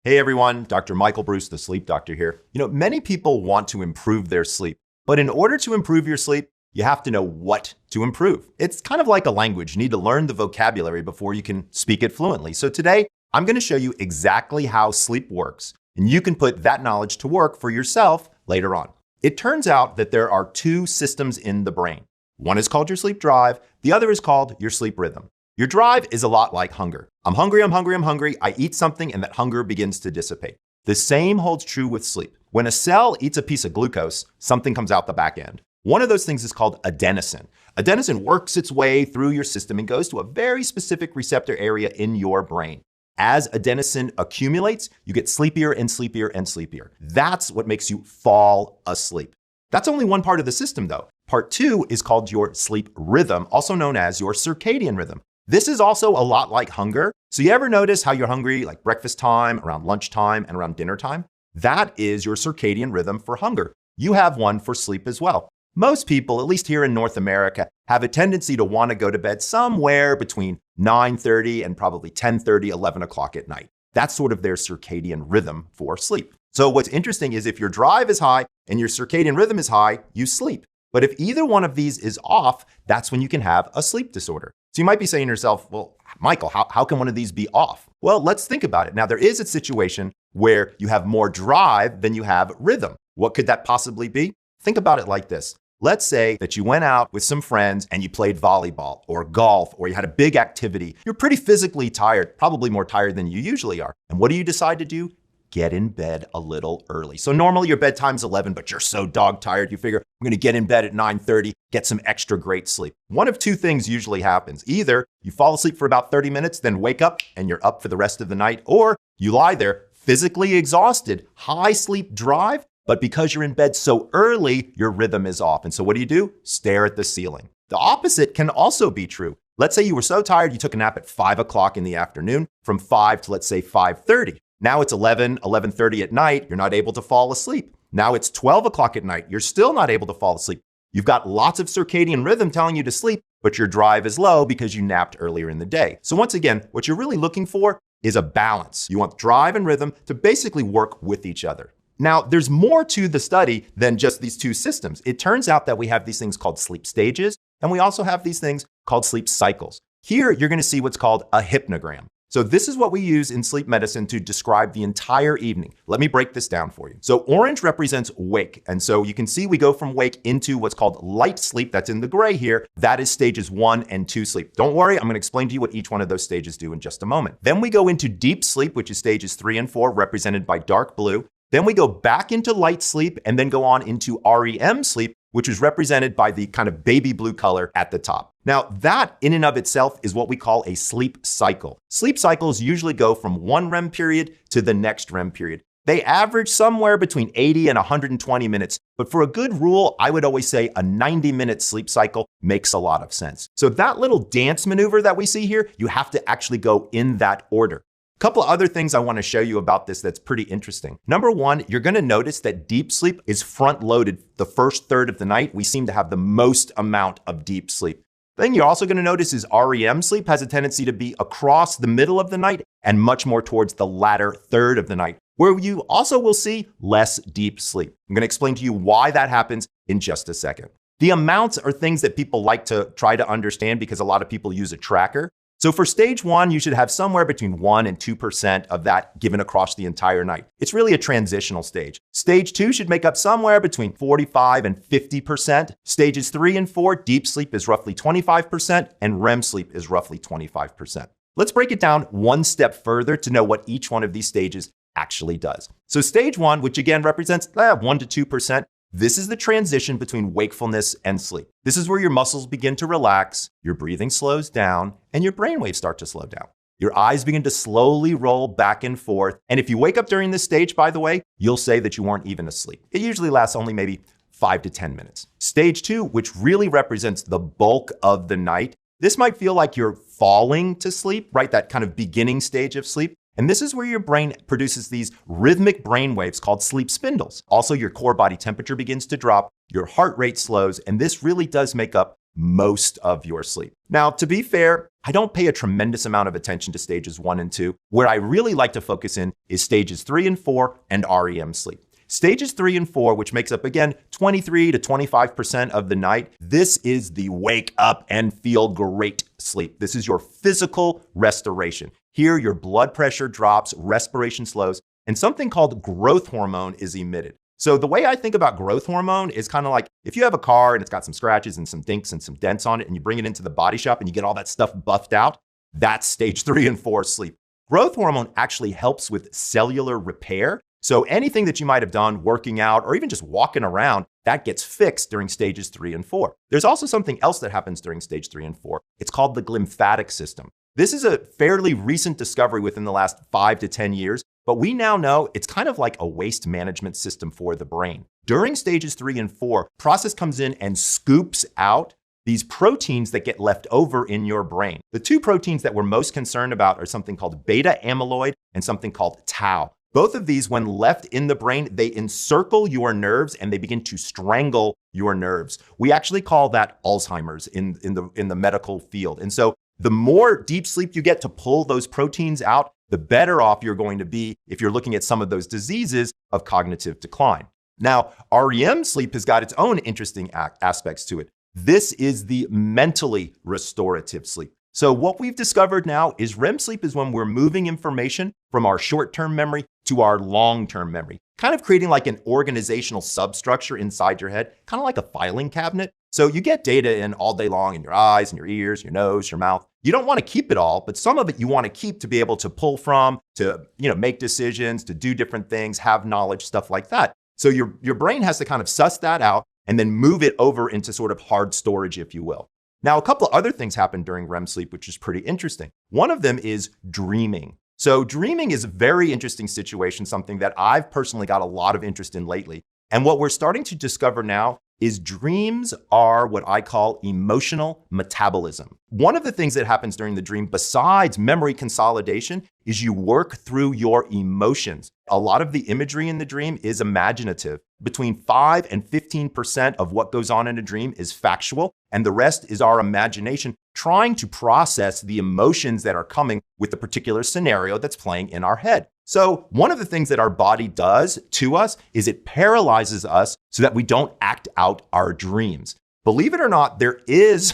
Hey everyone, Dr. Michael Bruce, the sleep doctor here. Many people want to improve their sleep, but in order to improve your sleep, you have to know what to improve. It's kind of like a language. You need to learn the vocabulary before you can speak it fluently. So today, I'm going to show you exactly how sleep works, and you can put that knowledge to work for yourself later on. It turns out that there are two systems in the brain. One is called your sleep drive. The other is called your sleep rhythm. Your drive is a lot like hunger. I'm hungry, I'm hungry, I'm hungry. I eat something and that hunger begins to dissipate. The same holds true with sleep. When a cell eats a piece of glucose, something comes out the back end. One of those things is called adenosine. Adenosine works its way through your system and goes to a very specific receptor area in your brain. As adenosine accumulates, you get sleepier and sleepier and sleepier. That's what makes you fall asleep. That's only one part of the system though. Part two is called your sleep rhythm, also known as your circadian rhythm. This is also a lot like hunger. So you ever notice how you're hungry like breakfast time, around lunchtime, and around dinner time? That is your circadian rhythm for hunger. You have one for sleep as well. Most people, at least here in North America, have a tendency to want to go to bed somewhere between 9:30 and probably 10:30, 11 o'clock at night. That's sort of their circadian rhythm for sleep. So what's interesting is if your drive is high and your circadian rhythm is high, you sleep. But if either one of these is off, that's when you can have a sleep disorder. So you might be saying to yourself, well, Michael, how can one of these be off? Well, let's think about it. Now, there is a situation where you have more drive than you have rhythm. What could that possibly be? Think about it like this. Let's say that you went out with some friends and you played volleyball or golf or you had a big activity. You're pretty physically tired, probably more tired than you usually are. And what do you decide to do? Get in bed a little early. So normally your bedtime's 11, but you're so dog tired, you figure, I'm gonna get in bed at 9:30, get some extra great sleep. One of two things usually happens. Either you fall asleep for about 30 minutes, then wake up and you're up for the rest of the night, or you lie there physically exhausted, high sleep drive, but because you're in bed so early, your rhythm is off. And so what do? Stare at the ceiling. The opposite can also be true. Let's say you were so tired, you took a nap at 5 o'clock in the afternoon, from 5 to let's say 5:30. Now it's 11:30 at night, you're not able to fall asleep. Now it's 12 o'clock at night, you're still not able to fall asleep. You've got lots of circadian rhythm telling you to sleep, but your drive is low because you napped earlier in the day. So once again, what you're really looking for is a balance. You want drive and rhythm to basically work with each other. Now, there's more to the study than just these two systems. It turns out that we have these things called sleep stages, and we also have these things called sleep cycles. Here, you're gonna see what's called a hypnogram. So this is what we use in sleep medicine to describe the entire evening. Let me break this down for you. So orange represents wake. And so you can see we go from wake into what's called light sleep. That's in the gray here. That is stages 1 and 2 sleep. Don't worry, I'm gonna explain to you what each one of those stages do in just a moment. Then we go into deep sleep, which is stages 3 and 4, represented by dark blue. Then we go back into light sleep and then go on into REM sleep, which is represented by the kind of baby blue color at the top. Now, that in and of itself is what we call a sleep cycle. Sleep cycles usually go from one REM period to the next REM period. They average somewhere between 80 and 120 minutes, but for a good rule, I would always say a 90-minute sleep cycle makes a lot of sense. So that little dance maneuver that we see here, you have to actually go in that order. Couple of other things I want to show you about this that's pretty interesting. Number one, you're going to notice that deep sleep is front loaded the first third of the night. We seem to have the most amount of deep sleep. The thing you're also going to notice is REM sleep has a tendency to be across the middle of the night and much more towards the latter third of the night, where you also will see less deep sleep. I'm going to explain to you why that happens in just a second. The amounts are things that people like to try to understand because a lot of people use a tracker. So for stage 1, you should have somewhere between 1 and 2% of that given across the entire night. It's really a transitional stage. Stage 2 should make up somewhere between 45 and 50%. Stages 3 and 4, deep sleep is roughly 25%, and REM sleep is roughly 25%. Let's break it down one step further to know what each one of these stages actually does. So stage 1, which again represents 1 to 2%, this is the transition between wakefulness and sleep. This is where your muscles begin to relax, your breathing slows down, and your brainwaves start to slow down. Your eyes begin to slowly roll back and forth. And if you wake up during this stage, by the way, you'll say that you weren't even asleep. It usually lasts only maybe 5 to 10 minutes. Stage 2, which really represents the bulk of the night, this might feel like you're falling to sleep, right? That kind of beginning stage of sleep. And this is where your brain produces these rhythmic brain waves called sleep spindles. Also, your core body temperature begins to drop, your heart rate slows, and this really does make up most of your sleep. Now, to be fair, I don't pay a tremendous amount of attention to stages 1 and 2. Where I really like to focus in is stages 3 and 4 and REM sleep. Stages 3 and 4, which makes up, again, 23 to 25% of the night, this is the wake up and feel great sleep. This is your physical restoration. Here, your blood pressure drops, respiration slows, and something called growth hormone is emitted. So the way I think about growth hormone is kind of like if you have a car and it's got some scratches and some dinks and some dents on it, and you bring it into the body shop and you get all that stuff buffed out, that's stage 3 and 4 sleep. Growth hormone actually helps with cellular repair. So anything that you might have done working out or even just walking around, that gets fixed during stages 3 and 4. There's also something else that happens during stage 3 and 4. It's called the glymphatic system. This is a fairly recent discovery within the last 5 to 10 years, but we now know it's kind of like a waste management system for the brain. During stages 3 and 4, process comes in and scoops out these proteins that get left over in your brain. The two proteins that we're most concerned about are something called beta amyloid and something called tau. Both of these, when left in the brain, they encircle your nerves and they begin to strangle your nerves. We actually call that Alzheimer's in the medical field. And so the more deep sleep you get to pull those proteins out, the better off you're going to be if you're looking at some of those diseases of cognitive decline. Now, REM sleep has got its own interesting aspects to it. This is the mentally restorative sleep. So what we've discovered now is REM sleep is when we're moving information from our short-term memory to our long-term memory, kind of creating like an organizational substructure inside your head, kind of like a filing cabinet. So you get data in all day long in your eyes and your ears, your nose, your mouth. You don't want to keep it all, but some of it you want to keep to be able to pull from, to make decisions, to do different things, have knowledge, stuff like that. So your brain has to kind of suss that out and then move it over into sort of hard storage, if you will. Now, a couple of other things happen during REM sleep, which is pretty interesting. One of them is dreaming. So dreaming is a very interesting situation, something that I've personally got a lot of interest in lately. And what we're starting to discover now is dreams are what I call emotional metabolism. One of the things that happens during the dream, besides memory consolidation, is you work through your emotions. A lot of the imagery in the dream is imaginative. Between 5 and 15% of what goes on in a dream is factual, and the rest is our imagination trying to process the emotions that are coming with the particular scenario that's playing in our head. So one of the things that our body does to us is it paralyzes us so that we don't act out our dreams. Believe it or not, there is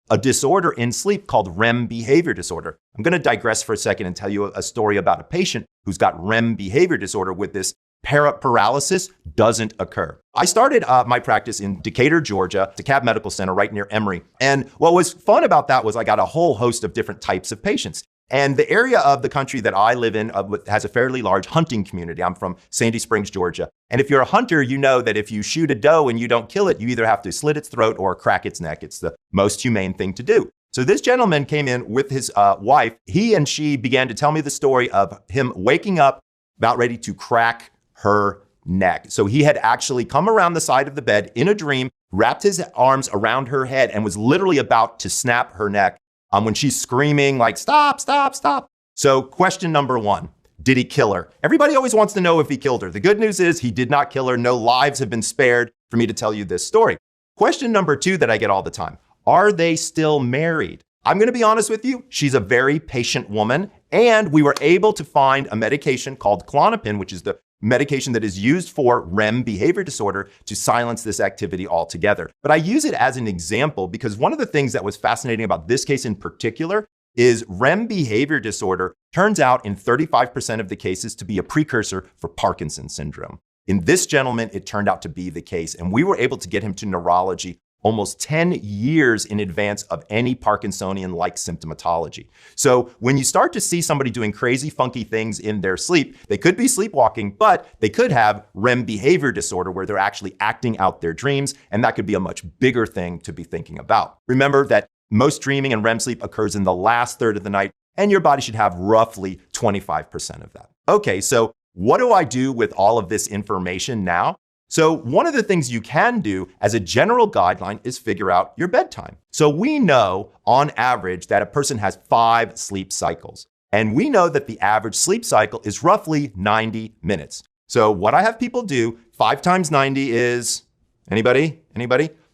a disorder in sleep called REM behavior disorder. I'm going to digress for a second and tell you a story about a patient who's got REM behavior disorder with this paralysis doesn't occur. I started my practice in Decatur, Georgia, DeKalb Medical Center right near Emory. And what was fun about that was I got a whole host of different types of patients. And the area of the country that I live in has a fairly large hunting community. I'm from Sandy Springs, Georgia. And if you're a hunter, you know that if you shoot a doe and you don't kill it, you either have to slit its throat or crack its neck. It's the most humane thing to do. So this gentleman came in with his wife. He and she began to tell me the story of him waking up about ready to crack her neck. So he had actually come around the side of the bed in a dream, wrapped his arms around her head, and was literally about to snap her neck when she's screaming like, stop, stop, stop. So question number 1, did he kill her? Everybody always wants to know if he killed her. The good news is he did not kill her. No lives have been spared for me to tell you this story. Question number 2 that I get all the time, are they still married? I'm going to be honest with you. She's a very patient woman, and we were able to find a medication called Klonopin, which is the medication that is used for REM behavior disorder to silence this activity altogether. But I use it as an example because one of the things that was fascinating about this case in particular is REM behavior disorder turns out in 35% of the cases to be a precursor for Parkinson's syndrome. In this gentleman, it turned out to be the case, and we were able to get him to neurology almost 10 years in advance of any Parkinsonian-like symptomatology. So when you start to see somebody doing crazy, funky things in their sleep, they could be sleepwalking, but they could have REM behavior disorder where they're actually acting out their dreams, and that could be a much bigger thing to be thinking about. Remember that most dreaming and REM sleep occurs in the last third of the night, and your body should have roughly 25% of that. Okay, so what do I do with all of this information now? So one of the things you can do as a general guideline is figure out your bedtime. So we know on average that a person has 5 sleep cycles. And we know that the average sleep cycle is roughly 90 minutes. So what I have people do, 5 times 90 is, anybody?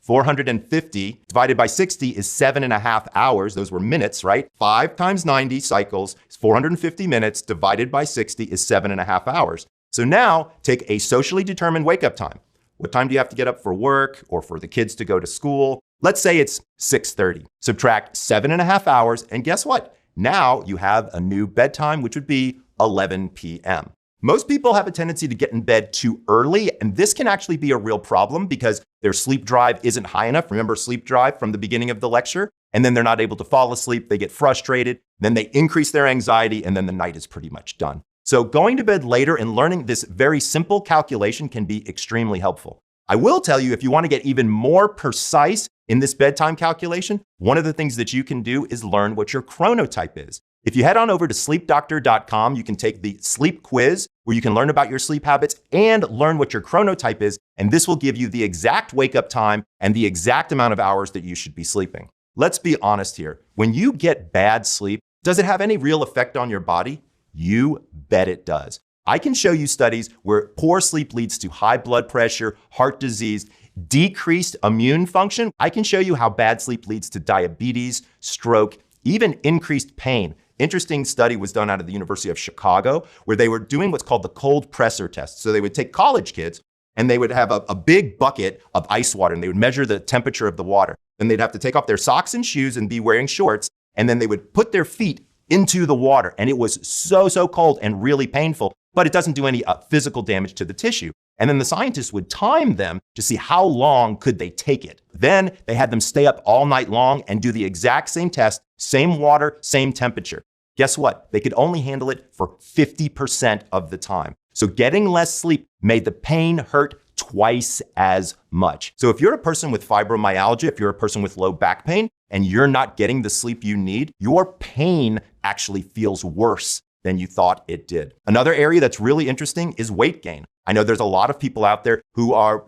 450 divided by 60 is 7.5 hours. Those were minutes, right? 5 times 90 cycles is 450 minutes divided by 60 is 7.5 hours. So now take a socially determined wake-up time. What time do you have to get up for work or for the kids to go to school? Let's say it's 6:30. Subtract 7.5 hours, and guess what? Now you have a new bedtime, which would be 11 p.m. Most people have a tendency to get in bed too early, and this can actually be a real problem because their sleep drive isn't high enough. Remember sleep drive from the beginning of the lecture? And then they're not able to fall asleep, they get frustrated, then they increase their anxiety, and then the night is pretty much done. So going to bed later and learning this very simple calculation can be extremely helpful. I will tell you, if you want to get even more precise in this bedtime calculation, one of the things that you can do is learn what your chronotype is. If you head on over to sleepdoctor.com, you can take the sleep quiz where you can learn about your sleep habits and learn what your chronotype is, and this will give you the exact wake-up time and the exact amount of hours that you should be sleeping. Let's be honest here. When you get bad sleep, does it have any real effect on your body? You bet it does. I can show you studies where poor sleep leads to high blood pressure, heart disease, decreased immune function. I can show you how bad sleep leads to diabetes, stroke, even increased pain. Interesting study was done out of the University of Chicago where they were doing what's called the cold pressor test. So they would take college kids and they would have a big bucket of ice water and they would measure the temperature of the water. Then they'd have to take off their socks and shoes and be wearing shorts. And then they would put their feet into the water. And it was so cold and really painful, but it doesn't do any physical damage to the tissue. And then the scientists would time them to see how long could they take it. Then they had them stay up all night long and do the exact same test, same water, same temperature. Guess what? They could only handle it for 50% of the time. So getting less sleep made the pain hurt twice as much. So if you're a person with fibromyalgia, if you're a person with low back pain, and you're not getting the sleep you need, your pain actually feels worse than you thought it did. Another area that's really interesting is weight gain. I know there's a lot of people out there who are,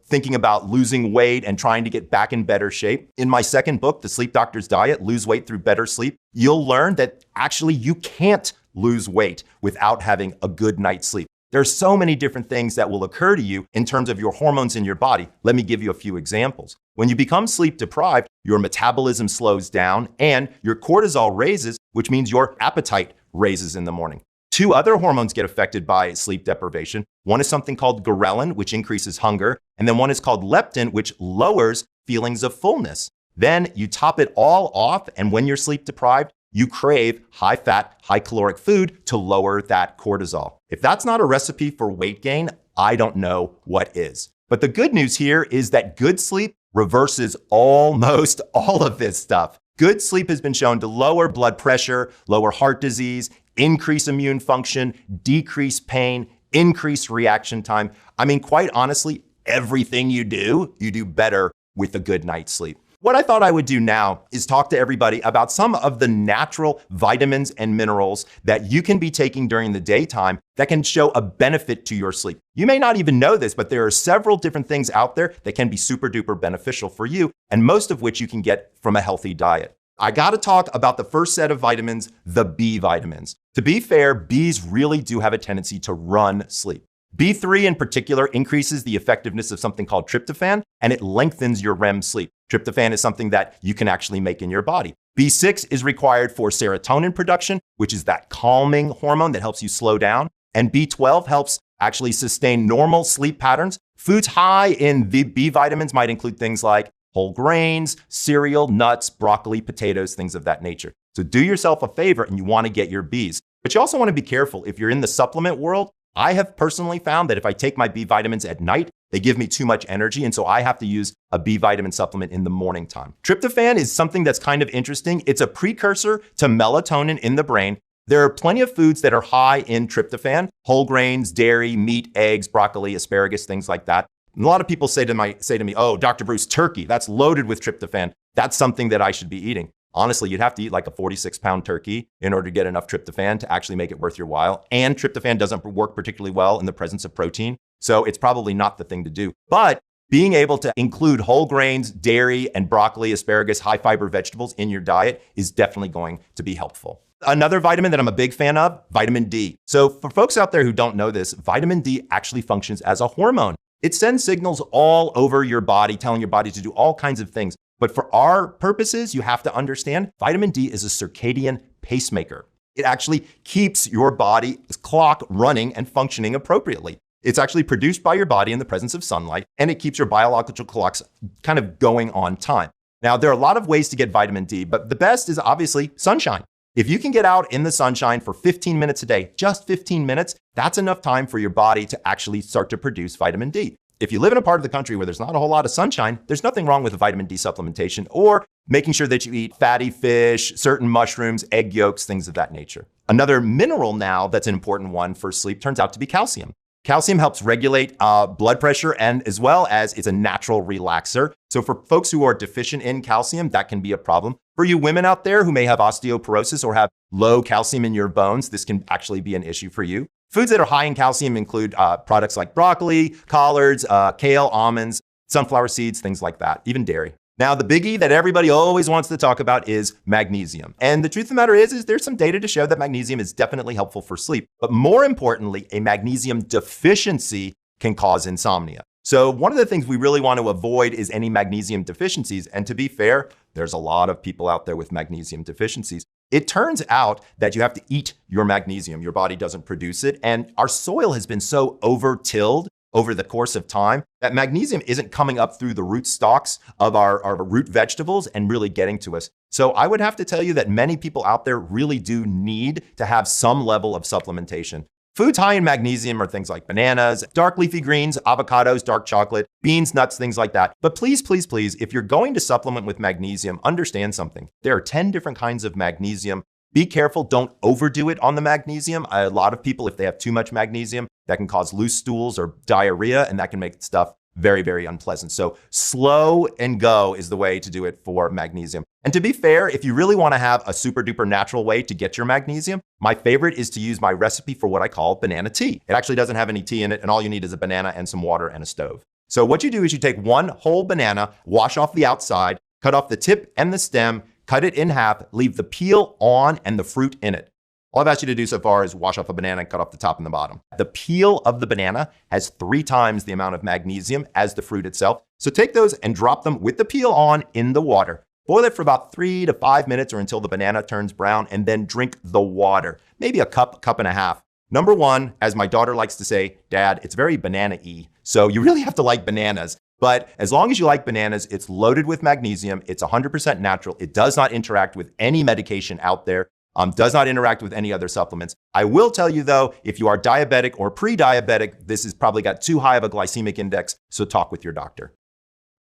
thinking about losing weight and trying to get back in better shape. In my second book, The Sleep Doctor's Diet, Lose Weight Through Better Sleep, you'll learn that actually you can't lose weight without having a good night's sleep. There's so many different things that will occur to you in terms of your hormones in your body. Let me give you a few examples. When you become sleep deprived, your metabolism slows down and your cortisol raises, which means your appetite raises in the morning. 2 other hormones get affected by sleep deprivation. One is something called ghrelin, which increases hunger, and then one is called leptin, which lowers feelings of fullness. Then you top it all off, and when you're sleep deprived, you crave high-fat, high-caloric food to lower that cortisol. If that's not a recipe for weight gain, I don't know what is. But the good news here is that good sleep reverses almost all of this stuff. Good sleep has been shown to lower blood pressure, lower heart disease, increase immune function, decrease pain, increase reaction time. I mean, quite honestly, everything you do better with a good night's sleep. What I thought I would do now is talk to everybody about some of the natural vitamins and minerals that you can be taking during the daytime that can show a benefit to your sleep. You may not even know this, but there are several different things out there that can be super duper beneficial for you, and most of which you can get from a healthy diet. I gotta talk about the first set of vitamins, the B vitamins. To be fair, Bs really do have a tendency to run sleep. B3 in particular increases the effectiveness of something called tryptophan, and it lengthens your REM sleep. Tryptophan is something that you can actually make in your body. B6 is required for serotonin production, which is that calming hormone that helps you slow down. And B12 helps actually sustain normal sleep patterns. Foods high in the B vitamins might include things like whole grains, cereal, nuts, broccoli, potatoes, things of that nature. So do yourself a favor and you want to get your Bs. But you also want to be careful. If you're in the supplement world, I have personally found that if I take my B vitamins at night, they give me too much energy, and so I have to use a B vitamin supplement in the morning time. Tryptophan is something that's kind of interesting. It's a precursor to melatonin in the brain. There are plenty of foods that are high in tryptophan: whole grains, dairy, meat, eggs, broccoli, asparagus, things like that. And a lot of people say to me, "Oh, Dr. Bruce, turkey, that's loaded with tryptophan. That's something that I should be eating." Honestly, you'd have to eat like a 46-pound turkey in order to get enough tryptophan to actually make it worth your while. And tryptophan doesn't work particularly well in the presence of protein. So it's probably not the thing to do. But being able to include whole grains, dairy, and broccoli, asparagus, high fiber vegetables in your diet is definitely going to be helpful. Another vitamin that I'm a big fan of, vitamin D. So for folks out there who don't know this, vitamin D actually functions as a hormone. It sends signals all over your body, telling your body to do all kinds of things. But for our purposes, you have to understand vitamin D is a circadian pacemaker. It actually keeps your body's clock running and functioning appropriately. It's actually produced by your body in the presence of sunlight, and it keeps your biological clocks kind of going on time. Now, there are a lot of ways to get vitamin D, but the best is obviously sunshine. If you can get out in the sunshine for 15 minutes a day, just 15 minutes, that's enough time for your body to actually start to produce vitamin D. If you live in a part of the country where there's not a whole lot of sunshine, there's nothing wrong with vitamin D supplementation or making sure that you eat fatty fish, certain mushrooms, egg yolks, things of that nature. Another mineral now that's an important one for sleep turns out to be calcium. Calcium helps regulate blood pressure, and as well as it's a natural relaxer. So for folks who are deficient in calcium, that can be a problem. For you women out there who may have osteoporosis or have low calcium in your bones, this can actually be an issue for you. Foods that are high in calcium include products like broccoli, collards, kale, almonds, sunflower seeds, things like that, even dairy. Now, the biggie that everybody always wants to talk about is magnesium. And the truth of the matter is there's some data to show that magnesium is definitely helpful for sleep. But more importantly, a magnesium deficiency can cause insomnia. So one of the things we really want to avoid is any magnesium deficiencies. And to be fair, there's a lot of people out there with magnesium deficiencies. It turns out that you have to eat your magnesium. Your body doesn't produce it. And our soil has been so over-tilled over the course of time that magnesium isn't coming up through the root stalks of our root vegetables and really getting to us. So I would have to tell you that many people out there really do need to have some level of supplementation. Foods high in magnesium are things like bananas, dark leafy greens, avocados, dark chocolate, beans, nuts, things like that. But please, please, please, if you're going to supplement with magnesium, understand something. There are 10 different kinds of magnesium. Be careful, don't overdo it on the magnesium. A lot of people, if they have too much magnesium, that can cause loose stools or diarrhea, and that can make stuff very, very unpleasant. So slow and go is the way to do it for magnesium. And to be fair, if you really want to have a super duper natural way to get your magnesium, my favorite is to use my recipe for what I call banana tea. It actually doesn't have any tea in it, and all you need is a banana and some water and a stove. So what you do is you take one whole banana, wash off the outside, cut off the tip and the stem, cut it in half, leave the peel on and the fruit in it. All I've asked you to do so far is wash off a banana and cut off the top and the bottom. The peel of the banana has 3 times the amount of magnesium as the fruit itself. So take those and drop them with the peel on in the water. Boil it for about 3 to 5 minutes or until the banana turns brown, and then drink the water. Maybe a cup and a half. Number one, as my daughter likes to say, Dad, it's very banana-y. So you really have to like bananas. But as long as you like bananas, it's loaded with magnesium. It's 100% natural. It does not interact with any medication out there. Does not interact with any other supplements. I will tell you though, if you are diabetic or pre-diabetic, this has probably got too high of a glycemic index, so talk with your doctor.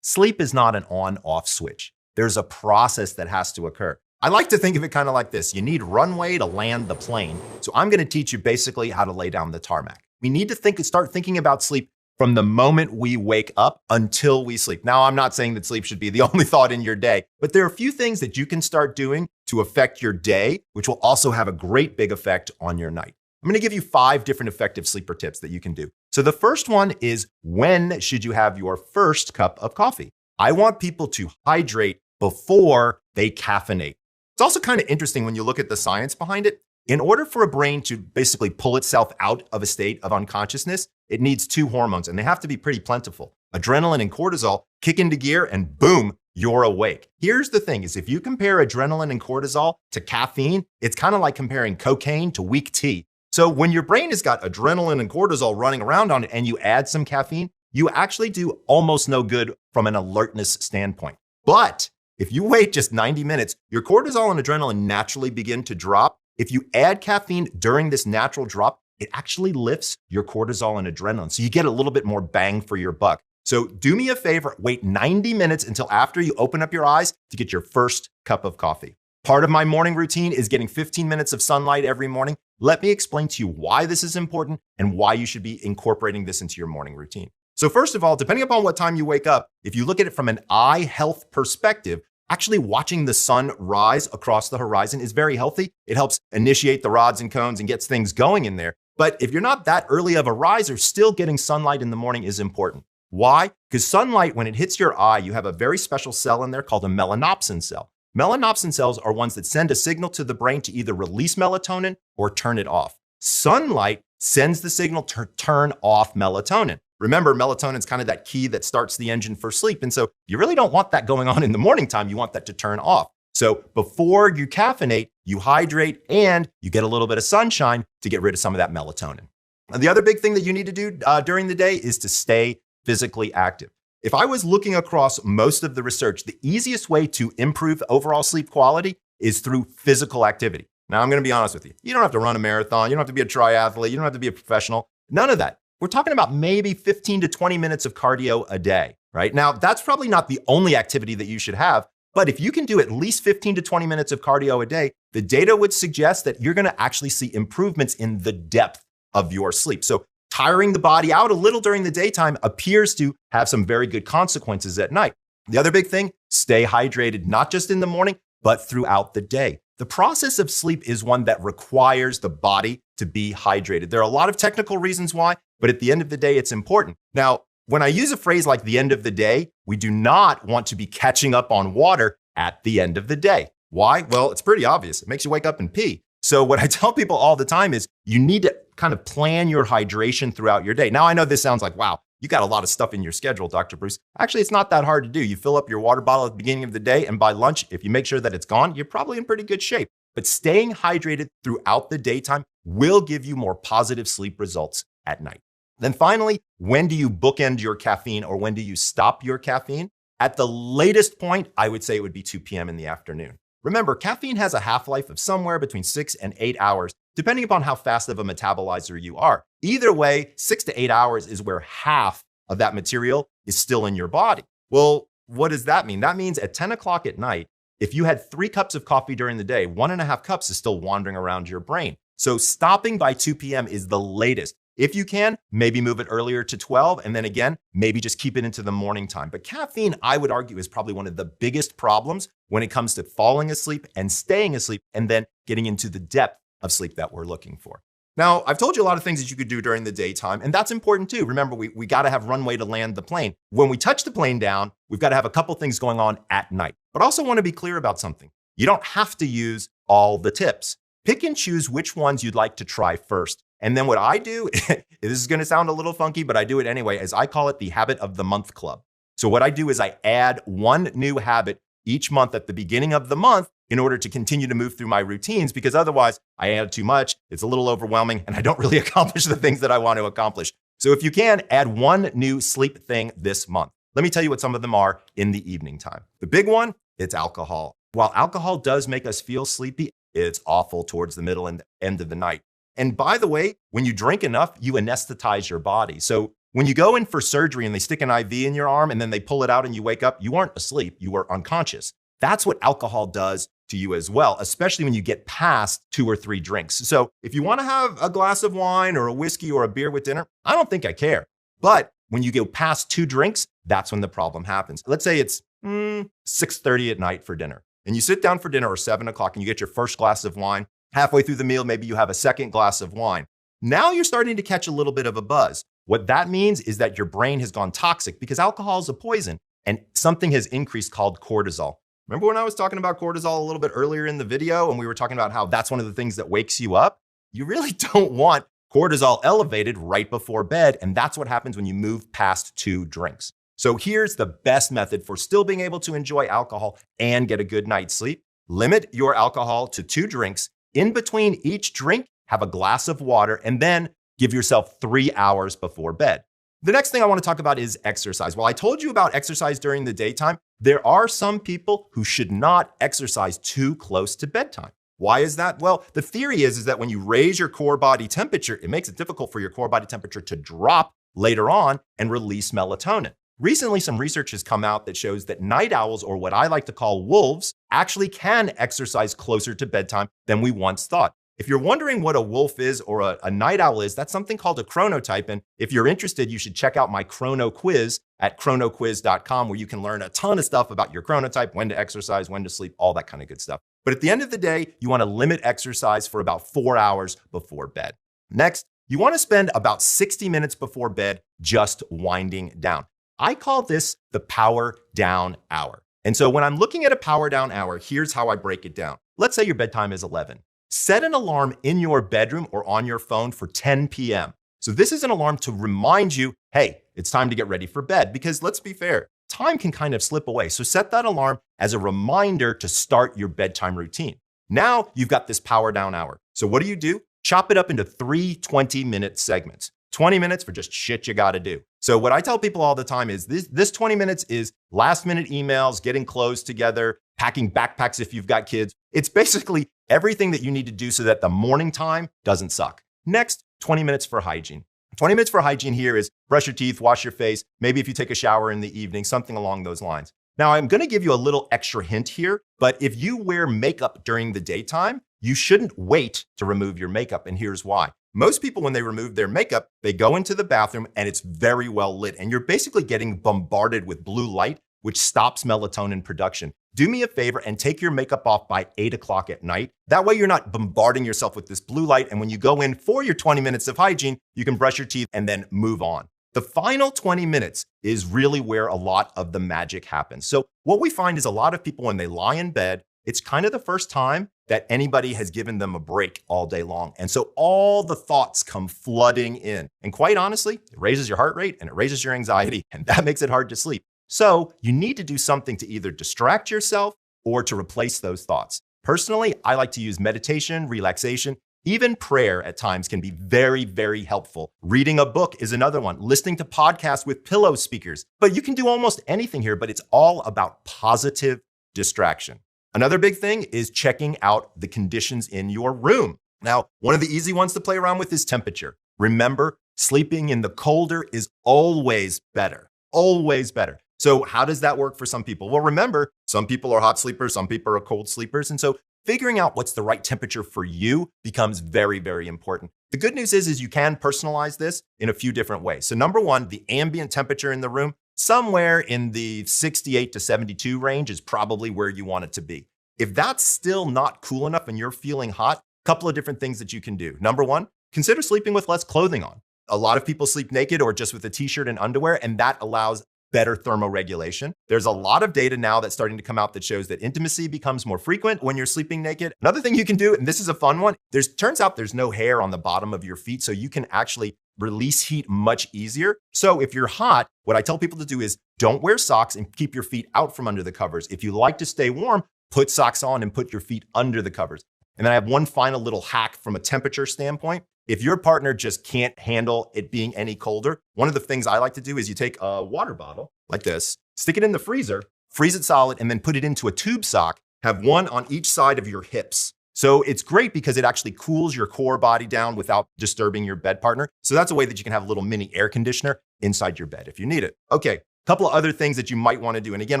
Sleep is not an on-off switch. There's a process that has to occur. I like to think of it kind of like this. You need runway to land the plane. So I'm gonna teach you basically how to lay down the tarmac. We need to start thinking about sleep from the moment we wake up until we sleep. Now, I'm not saying that sleep should be the only thought in your day, but there are a few things that you can start doing to affect your day, which will also have a great big effect on your night. I'm gonna give you 5 different effective sleeper tips that you can do. So the first one is, when should you have your first cup of coffee? I want people to hydrate before they caffeinate. It's also kind of interesting when you look at the science behind it. In order for a brain to basically pull itself out of a state of unconsciousness, it needs 2 hormones, and they have to be pretty plentiful. Adrenaline and cortisol kick into gear, and boom, you're awake. Here's the thing is, if you compare adrenaline and cortisol to caffeine, it's kind of like comparing cocaine to weak tea. So when your brain has got adrenaline and cortisol running around on it and you add some caffeine, you actually do almost no good from an alertness standpoint. But if you wait just 90 minutes, your cortisol and adrenaline naturally begin to drop. If you add caffeine during this natural drop, it actually lifts your cortisol and adrenaline. So you get a little bit more bang for your buck. So do me a favor, wait 90 minutes until after you open up your eyes to get your first cup of coffee. Part of my morning routine is getting 15 minutes of sunlight every morning. Let me explain to you why this is important and why you should be incorporating this into your morning routine. So first of all, depending upon what time you wake up, if you look at it from an eye health perspective, actually watching the sun rise across the horizon is very healthy. It helps initiate the rods and cones and gets things going in there. But if you're not that early of a riser, still getting sunlight in the morning is important. Why? Because sunlight, when it hits your eye, you have a very special cell in there called a melanopsin cell. Melanopsin cells are ones that send a signal to the brain to either release melatonin or turn it off. Sunlight sends the signal to turn off melatonin. Remember, melatonin is kind of that key that starts the engine for sleep. And so you really don't want that going on in the morning time. You want that to turn off. So before you caffeinate, you hydrate and you get a little bit of sunshine to get rid of some of that melatonin. And the other big thing that you need to do during the day is to stay physically active. If I was looking across most of the research, the easiest way to improve overall sleep quality is through physical activity. Now, I'm going to be honest with you. You don't have to run a marathon. You don't have to be a triathlete. You don't have to be a professional. None of that. We're talking about maybe 15 to 20 minutes of cardio a day, right? Now, that's probably not the only activity that you should have, but if you can do at least 15 to 20 minutes of cardio a day, the data would suggest that you're going to actually see improvements in the depth of your sleep. So tiring the body out a little during the daytime appears to have some very good consequences at night. The other big thing, stay hydrated, not just in the morning, but throughout the day. The process of sleep is one that requires the body to be hydrated. There are a lot of technical reasons why, but at the end of the day, it's important. Now, when I use a phrase like the end of the day, we do not want to be catching up on water at the end of the day. Why? Well, it's pretty obvious. It makes you wake up and pee. So what I tell people all the time is you need to kind of plan your hydration throughout your day. Now, I know this sounds like, wow, you got a lot of stuff in your schedule, Dr. Bruce. Actually, it's not that hard to do. You fill up your water bottle at the beginning of the day, and by lunch, if you make sure that it's gone, you're probably in pretty good shape. But staying hydrated throughout the daytime will give you more positive sleep results at night. Then finally, when do you bookend your caffeine or when do you stop your caffeine? At the latest point, I would say it would be 2 p.m. in the afternoon. Remember, caffeine has a half-life of somewhere between 6 and 8 hours, depending upon how fast of a metabolizer you are. Either way, 6 to 8 hours is where half of that material is still in your body. Well, what does that mean? That means at 10 o'clock at night, if you had 3 cups of coffee during the day, 1.5 cups is still wandering around your brain. So stopping by 2 p.m. is the latest. If you can, maybe move it earlier to 12, and then again, maybe just keep it into the morning time. But caffeine, I would argue, is probably one of the biggest problems when it comes to falling asleep and staying asleep, and then getting into the depth of sleep that we're looking for. Now, I've told you a lot of things that you could do during the daytime, and that's important too. Remember, we got to have runway to land the plane. When we touch the plane down, we've got to have a couple things going on at night. But I also want to be clear about something. You don't have to use all the tips. Pick and choose which ones you'd like to try first. And then what I do, this is going to sound a little funky, but I do it anyway, is I call it the Habit of the Month Club. So what I do is I add one new habit each month at the beginning of the month in order to continue to move through my routines, because otherwise I add too much, it's a little overwhelming, and I don't really accomplish the things that I want to accomplish. So if you can, add one new sleep thing this month. Let me tell you what some of them are in the evening time. The big one, it's alcohol. While alcohol does make us feel sleepy, it's awful towards the middle and end of the night. And by the way, when you drink enough, you anesthetize your body. So when you go in for surgery and they stick an IV in your arm and then they pull it out and you wake up, you aren't asleep, you are unconscious. That's what alcohol does to you as well, especially when you get past 2 or 3 drinks. So if you want to have a glass of wine or a whiskey or a beer with dinner, I don't think I care. But when you go past 2 drinks, that's when the problem happens. Let's say it's 6:30 at night for dinner. And you sit down for dinner or 7 o'clock and you get your first glass of wine. Halfway through the meal, maybe you have a second glass of wine. Now you're starting to catch a little bit of a buzz. What that means is that your brain has gone toxic because alcohol is a poison and something has increased called cortisol. Remember when I was talking about cortisol a little bit earlier in the video and we were talking about how that's one of the things that wakes you up? You really don't want cortisol elevated right before bed, and that's what happens when you move past 2 drinks. So here's the best method for still being able to enjoy alcohol and get a good night's sleep. Limit your alcohol to 2 drinks. In between each drink, have a glass of water, and then give yourself 3 hours before bed. The next thing I want to talk about is exercise. Well, I told you about exercise during the daytime. There are some people who should not exercise too close to bedtime. Why is that? Well, the theory is that when you raise your core body temperature, it makes it difficult for your core body temperature to drop later on and release melatonin. Recently, some research has come out that shows that night owls, or what I like to call wolves, actually can exercise closer to bedtime than we once thought. If you're wondering what a wolf is or a night owl is, that's something called a chronotype. And if you're interested, you should check out my chrono quiz at chronoquiz.com, where you can learn a ton of stuff about your chronotype, when to exercise, when to sleep, all that kind of good stuff. But at the end of the day, you want to limit exercise for about 4 hours before bed. Next, you want to spend about 60 minutes before bed just winding down. I call this the power down hour. And so when I'm looking at a power down hour, here's how I break it down. Let's say your bedtime is 11. Set an alarm in your bedroom or on your phone for 10 p.m. So this is an alarm to remind you, hey, it's time to get ready for bed. Because let's be fair, time can kind of slip away. So set that alarm as a reminder to start your bedtime routine. Now you've got this power down hour. So what do? Chop it up into 3 20-minute segments. 20 minutes for just shit you gotta do. So what I tell people all the time is this 20 minutes is last minute emails, getting clothes together, packing backpacks if you've got kids. It's basically everything that you need to do so that the morning time doesn't suck. Next, 20 minutes for hygiene. 20 minutes for hygiene here is brush your teeth, wash your face, maybe if you take a shower in the evening, something along those lines. Now, I'm gonna give you a little extra hint here, but if you wear makeup during the daytime, you shouldn't wait to remove your makeup, and here's why. Most people, when they remove their makeup, they go into the bathroom and it's very well lit, and you're basically getting bombarded with blue light, which stops melatonin production. Do me a favor and take your makeup off by 8 o'clock at night. That way you're not bombarding yourself with this blue light, and when you go in for your 20 minutes of hygiene, you can brush your teeth and then move on. The final 20 minutes is really where a lot of the magic happens. So what we find is a lot of people, when they lie in bed, it's kind of the first time that anybody has given them a break all day long. And so all the thoughts come flooding in. And quite honestly, it raises your heart rate and it raises your anxiety, and that makes it hard to sleep. So you need to do something to either distract yourself or to replace those thoughts. Personally, I like to use meditation, relaxation, even prayer at times can be very, very helpful. Reading a book is another one. Listening to podcasts with pillow speakers. But you can do almost anything here, but it's all about positive distraction. Another big thing is checking out the conditions in your room. Now, one of the easy ones to play around with is temperature. Remember, sleeping in the colder is always better. Always better. So how does that work for some people? Well, remember, some people are hot sleepers, some people are cold sleepers. And so figuring out what's the right temperature for you becomes very, very important. The good news is you can personalize this in a few different ways. So number one, the ambient temperature in the room, somewhere in the 68 to 72 range is probably where you want it to be. If that's still not cool enough and you're feeling hot, a couple of different things that you can do. Number one, consider sleeping with less clothing on. A lot of people sleep naked or just with a t-shirt and underwear, and that allows better thermoregulation. There's a lot of data now that's starting to come out that shows that intimacy becomes more frequent when you're sleeping naked. Another thing you can do, and this is a fun one, turns out there's no hair on the bottom of your feet, so you can actually release heat much easier. So if you're hot, what I tell people to do is don't wear socks and keep your feet out from under the covers. If you like to stay warm, put socks on and put your feet under the covers. And then I have one final little hack from a temperature standpoint. If your partner just can't handle it being any colder, one of the things I like to do is you take a water bottle like this, stick it in the freezer, freeze it solid, and then put it into a tube sock. Have one on each side of your hips. So it's great because it actually cools your core body down without disturbing your bed partner. So that's a way that you can have a little mini air conditioner inside your bed if you need it. Okay, a couple of other things that you might want to do. And again,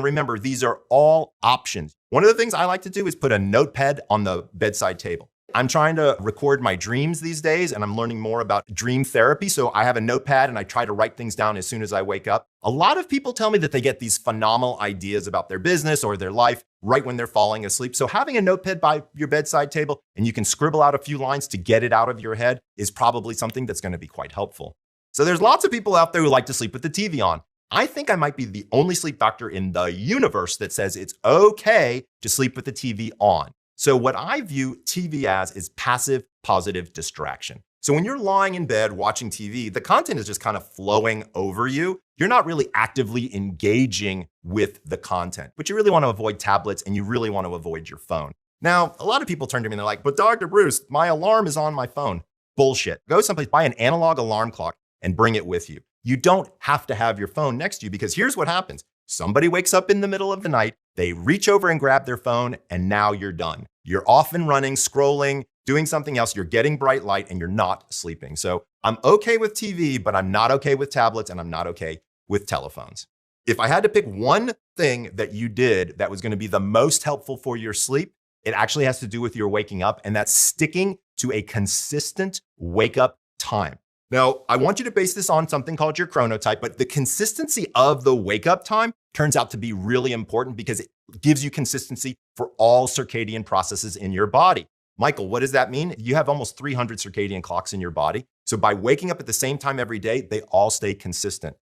remember, these are all options. One of the things I like to do is put a notepad on the bedside table. I'm trying to record my dreams these days, and I'm learning more about dream therapy. So I have a notepad and I try to write things down as soon as I wake up. A lot of people tell me that they get these phenomenal ideas about their business or their life right when they're falling asleep. So having a notepad by your bedside table and you can scribble out a few lines to get it out of your head is probably something that's going to be quite helpful. So there's lots of people out there who like to sleep with the TV on. I think I might be the only sleep doctor in the universe that says it's okay to sleep with the TV on. So what I view TV as is passive positive distraction. So when you're lying in bed watching TV, the content is just kind of flowing over you. You're not really actively engaging with the content, but you really want to avoid tablets and you really want to avoid your phone. Now, a lot of people turn to me and they're like, but Dr. Bruce, my alarm is on my phone. Bullshit. Go someplace, buy an analog alarm clock and bring it with you. You don't have to have your phone next to you because here's what happens. Somebody wakes up in the middle of the night, they reach over and grab their phone, and now you're done. You're off and running, scrolling, doing something else. You're getting bright light and you're not sleeping. So I'm okay with TV, but I'm not okay with tablets and I'm not okay with telephones. If I had to pick one thing that you did that was going to be the most helpful for your sleep, it actually has to do with your waking up, and that's sticking to a consistent wake up time. Now, I want you to base this on something called your chronotype, but the consistency of the wake up time turns out to be really important because it gives you consistency for all circadian processes in your body. Michael, what does that mean? You have almost 300 circadian clocks in your body. So by waking up at the same time every day, they all stay consistent.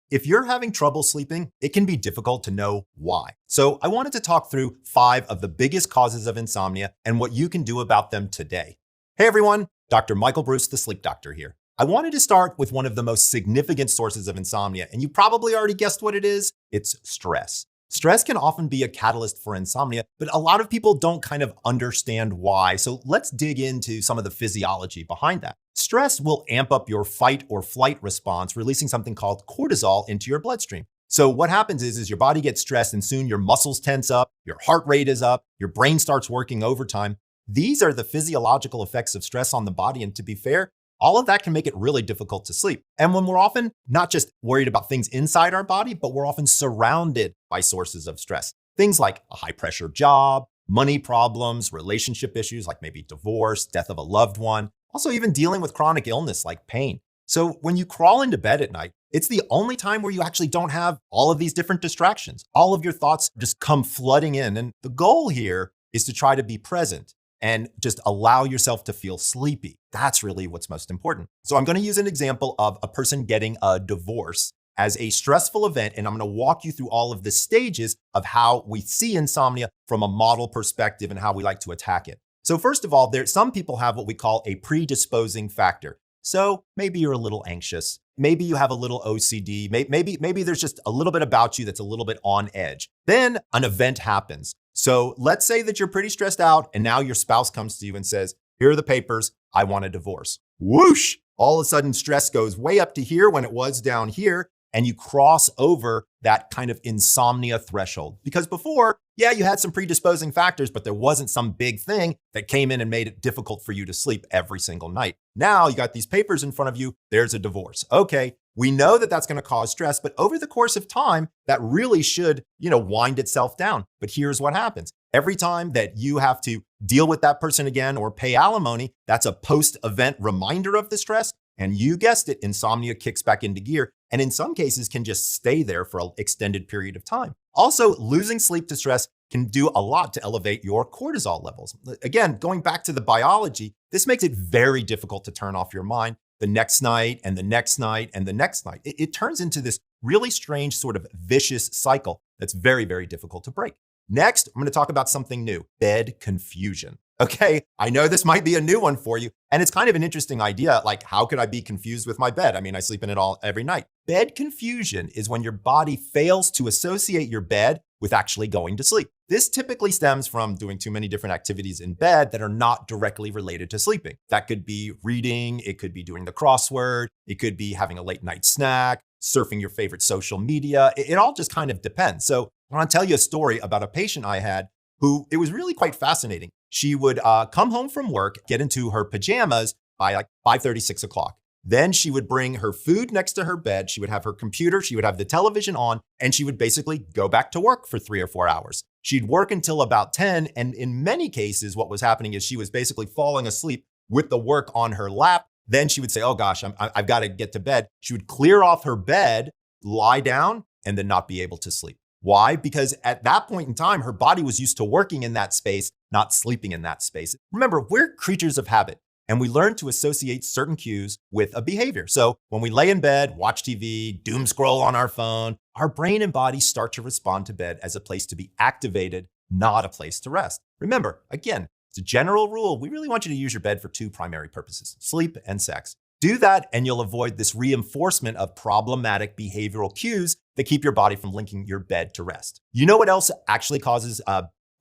If you're having trouble sleeping, it can be difficult to know why. So I wanted to talk through 5 of the biggest causes of insomnia and what you can do about them today. Hey everyone, Dr. Michael Bruce, the sleep doctor here. I wanted to start with one of the most significant sources of insomnia, and you probably already guessed what it is. It's stress. Stress can often be a catalyst for insomnia, but a lot of people don't kind of understand why. So let's dig into some of the physiology behind that. Stress will amp up your fight or flight response, releasing something called cortisol into your bloodstream. So what happens is your body gets stressed and soon your muscles tense up, your heart rate is up, your brain starts working overtime. These are the physiological effects of stress on the body. And to be fair, all of that can make it really difficult to sleep. And when we're often not just worried about things inside our body, but we're often surrounded by sources of stress. Things like a high pressure job, money problems, relationship issues like maybe divorce, death of a loved one, also even dealing with chronic illness like pain. So when you crawl into bed at night, it's the only time where you actually don't have all of these different distractions. All of your thoughts just come flooding in. And the goal here is to try to be present and just allow yourself to feel sleepy. That's really what's most important. So I'm going to use an example of a person getting a divorce as a stressful event, and I'm going to walk you through all of the stages of how we see insomnia from a model perspective and how we like to attack it. So first of all, some people have what we call a predisposing factor. So maybe you're a little anxious. Maybe you have a little OCD. Maybe there's just a little bit about you that's a little bit on edge. Then an event happens. So let's say that you're pretty stressed out and now your spouse comes to you and says, here are the papers, I want a divorce. Whoosh! All of a sudden stress goes way up to here when it was down here, and you cross over that kind of insomnia threshold. Because before, yeah, you had some predisposing factors, but there wasn't some big thing that came in and made it difficult for you to sleep every single night. Now you got these papers in front of you, there's a divorce. Okay, we know that that's going to cause stress, but over the course of time, that really should, wind itself down. But here's what happens. Every time that you have to deal with that person again or pay alimony, that's a post-event reminder of the stress. And you guessed it, insomnia kicks back into gear, and in some cases can just stay there for an extended period of time. Also, losing sleep to stress can do a lot to elevate your cortisol levels. Again, going back to the biology, this makes it very difficult to turn off your mind the next night and the next night and the next night. It turns into this really strange sort of vicious cycle that's very, very difficult to break. Next, I'm going to talk about something new, bed confusion. Okay, I know this might be a new one for you, and it's kind of an interesting idea, like how could I be confused with my bed? I mean, I sleep in it all every night. Bed confusion is when your body fails to associate your bed with actually going to sleep. This typically stems from doing too many different activities in bed that are not directly related to sleeping. That could be reading, it could be doing the crossword, it could be having a late night snack, surfing your favorite social media. It all just kind of depends. So I want to tell you a story about a patient I had who, it was really quite fascinating. She would come home from work, get into her pajamas by like 5:30, 6 o'clock. Then she would bring her food next to her bed. She would have her computer. She would have the television on, and she would basically go back to work for 3 or 4 hours. She'd work until about 10. And in many cases, what was happening is she was basically falling asleep with the work on her lap. Then she would say, oh gosh, I've got to get to bed. She would clear off her bed, lie down, and then not be able to sleep. Why? Because at that point in time, her body was used to working in that space, not sleeping in that space. Remember, we're creatures of habit, and we learn to associate certain cues with a behavior. So when we lay in bed, watch TV, doom scroll on our phone, our brain and body start to respond to bed as a place to be activated, not a place to rest. Remember, again, it's a general rule. We really want you to use your bed for two primary purposes, sleep and sex. Do that, and you'll avoid this reinforcement of problematic behavioral cues that keep your body from linking your bed to rest. You know what else actually causes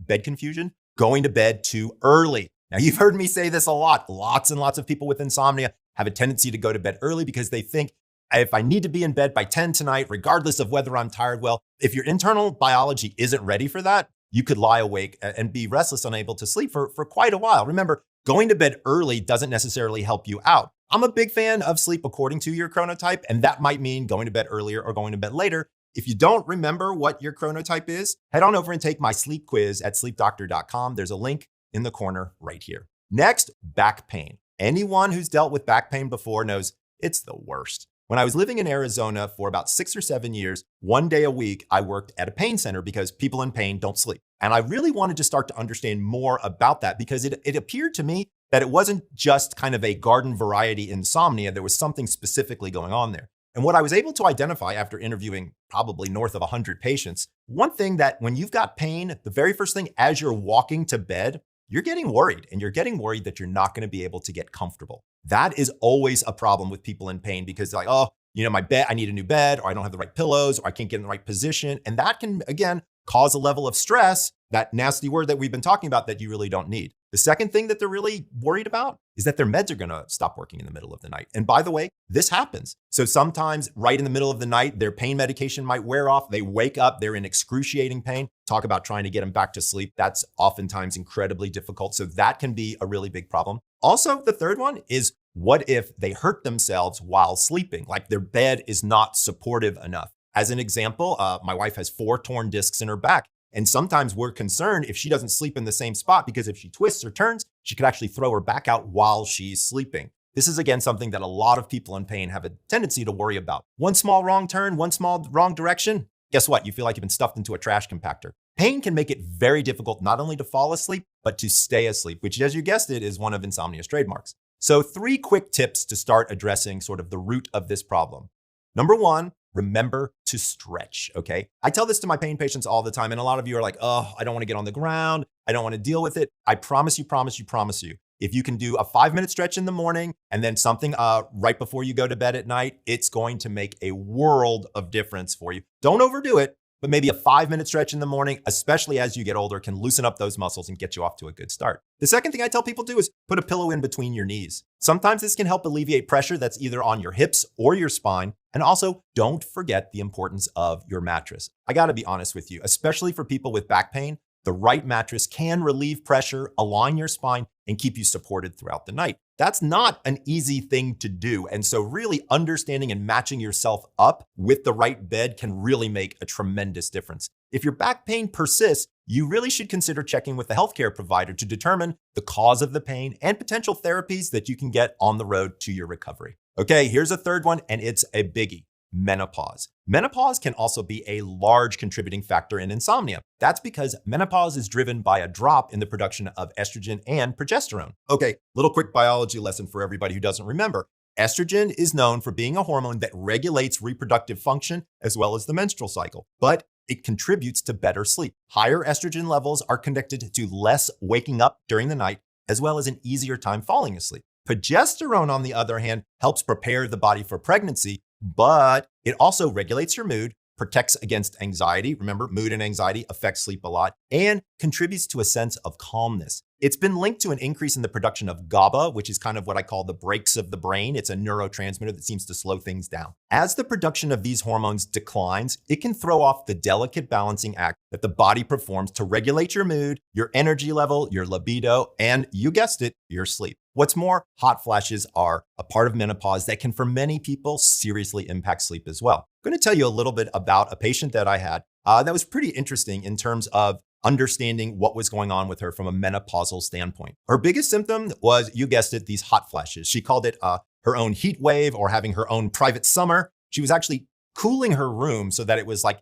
bed confusion? Going to bed too early. Now, you've heard me say this a lot. Lots and lots of people with insomnia have a tendency to go to bed early because they think, if I need to be in bed by 10 tonight, regardless of whether I'm tired, well, if your internal biology isn't ready for that, you could lie awake and be restless, unable to sleep for quite a while. Remember, going to bed early doesn't necessarily help you out. I'm a big fan of sleep according to your chronotype, and that might mean going to bed earlier or going to bed later. If you don't remember what your chronotype is, head on over and take my sleep quiz at sleepdoctor.com. There's a link in the corner right here. Next, back pain. Anyone who's dealt with back pain before knows it's the worst. When I was living in Arizona for about 6 or 7 years, one day a week, I worked at a pain center because people in pain don't sleep. And I really wanted to start to understand more about that because it appeared to me that it wasn't just kind of a garden variety insomnia. There was something specifically going on there. And what I was able to identify after interviewing probably north of 100 patients, one thing that when you've got pain, the very first thing as you're walking to bed, you're getting worried, and you're getting worried that you're not going to be able to get comfortable. That is always a problem with people in pain because they're like, oh, my bed, I need a new bed, or I don't have the right pillows, or I can't get in the right position. And that can, again, cause a level of stress, that nasty word that we've been talking about that you really don't need. The second thing that they're really worried about is that their meds are going to stop working in the middle of the night. And by the way, this happens. So sometimes right in the middle of the night, their pain medication might wear off. They wake up, they're in excruciating pain. Talk about trying to get them back to sleep. That's oftentimes incredibly difficult. So that can be a really big problem. Also, the third one is, what if they hurt themselves while sleeping? Like their bed is not supportive enough. As an example, my wife has 4 torn discs in her back. And sometimes we're concerned if she doesn't sleep in the same spot, because if she twists or turns, she could actually throw her back out while she's sleeping. This is, again, something that a lot of people in pain have a tendency to worry about. One small wrong turn, one small wrong direction, guess what? You feel like you've been stuffed into a trash compactor. Pain can make it very difficult not only to fall asleep, but to stay asleep, which, as you guessed it, is one of Insomnia's trademarks. So 3 quick tips to start addressing sort of the root of this problem. Number 1, remember to stretch, okay? I tell this to my pain patients all the time, and a lot of you are like, oh, I don't want to get on the ground. I don't want to deal with it. I promise you. If you can do a 5-minute stretch in the morning and then something right before you go to bed at night, it's going to make a world of difference for you. Don't overdo it, but maybe a 5-minute stretch in the morning, especially as you get older, can loosen up those muscles and get you off to a good start. The second thing I tell people to do is put a pillow in between your knees. Sometimes this can help alleviate pressure that's either on your hips or your spine. And also, don't forget the importance of your mattress. I gotta be honest with you, especially for people with back pain, the right mattress can relieve pressure, align your spine, and keep you supported throughout the night. That's not an easy thing to do. And so really understanding and matching yourself up with the right bed can really make a tremendous difference. If your back pain persists, you really should consider checking with a healthcare provider to determine the cause of the pain and potential therapies that you can get on the road to your recovery. Okay, here's a third one, and it's a biggie. Menopause. Menopause can also be a large contributing factor in insomnia. That's because menopause is driven by a drop in the production of estrogen and progesterone. Okay, little quick biology lesson for everybody who doesn't remember. Estrogen is known for being a hormone that regulates reproductive function as well as the menstrual cycle, but it contributes to better sleep. Higher estrogen levels are connected to less waking up during the night, as well as an easier time falling asleep. Progesterone, on the other hand, helps prepare the body for pregnancy, but it also regulates your mood, protects against anxiety. Remember, mood and anxiety affect sleep a lot, and contributes to a sense of calmness. It's been linked to an increase in the production of GABA, which is kind of what I call the brakes of the brain. It's a neurotransmitter that seems to slow things down. As the production of these hormones declines, it can throw off the delicate balancing act that the body performs to regulate your mood, your energy level, your libido, and you guessed it, your sleep. What's more, hot flashes are a part of menopause that can, for many people, seriously impact sleep as well. I'm going to tell you a little bit about a patient that I had that was pretty interesting in terms of understanding what was going on with her from a menopausal standpoint. Her biggest symptom was, you guessed it, these hot flashes. She called it her own heat wave or having her own private summer. She was actually cooling her room so that it was like,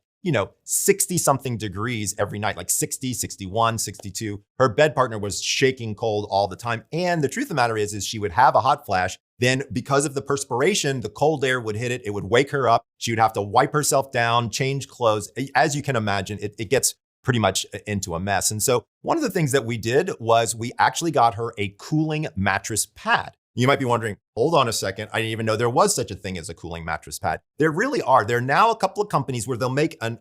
60 something degrees every night, like 60, 61, 62. Her bed partner was shaking cold all the time. And the truth of the matter is she would have a hot flash. Then because of the perspiration, the cold air would hit it. It would wake her up. She would have to wipe herself down, change clothes. As you can imagine, it gets pretty much into a mess. And so one of the things that we did was we actually got her a cooling mattress pad. You might be wondering, hold on a second, I didn't even know there was such a thing as a cooling mattress pad. There really are. There are now a couple of companies where they'll make an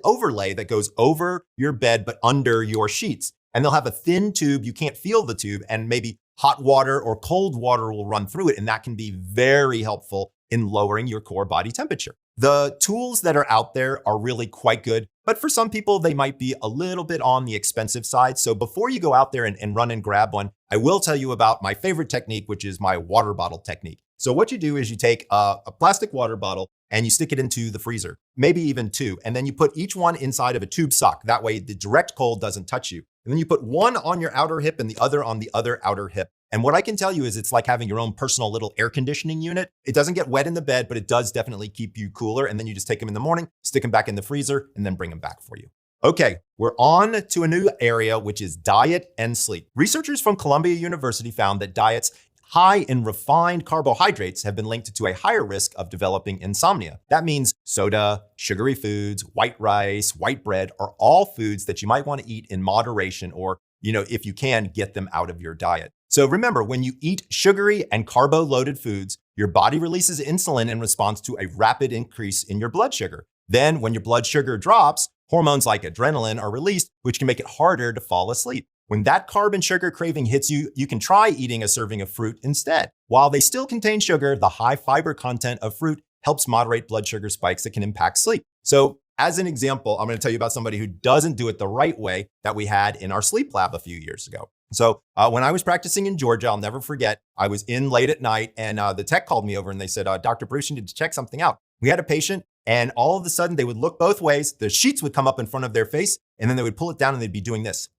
overlay that goes over your bed but under your sheets. And they'll have a thin tube, you can't feel the tube, and maybe hot water or cold water will run through it. And that can be very helpful in lowering your core body temperature. The tools that are out there are really quite good, but for some people, they might be a little bit on the expensive side. So before you go out there and run and grab one, I will tell you about my favorite technique, which is my water bottle technique. So what you do is you take a plastic water bottle and you stick it into the freezer, maybe even 2, and then you put each one inside of a tube sock. That way the direct cold doesn't touch you. And then you put one on your outer hip and the other on the other outer hip. And what I can tell you is it's like having your own personal little air conditioning unit. It doesn't get wet in the bed, but it does definitely keep you cooler. And then you just take them in the morning, stick them back in the freezer, and then bring them back for you. Okay, we're on to a new area, which is diet and sleep. Researchers from Columbia University found that diets high in refined carbohydrates have been linked to a higher risk of developing insomnia. That means soda, sugary foods, white rice, white bread are all foods that you might want to eat in moderation or if you can, get them out of your diet. So remember, when you eat sugary and carbo-loaded foods, your body releases insulin in response to a rapid increase in your blood sugar. Then when your blood sugar drops, hormones like adrenaline are released, which can make it harder to fall asleep. When that carb and sugar craving hits you, you can try eating a serving of fruit instead. While they still contain sugar, the high fiber content of fruit helps moderate blood sugar spikes that can impact sleep. So as an example, I'm going to tell you about somebody who doesn't do it the right way that we had in our sleep lab a few years ago. So when I was practicing in Georgia, I'll never forget, I was in late at night and the tech called me over and they said, Dr. Bruce, you need to check something out. We had a patient and all of a sudden they would look both ways. The sheets would come up in front of their face and then they would pull it down and they'd be doing this.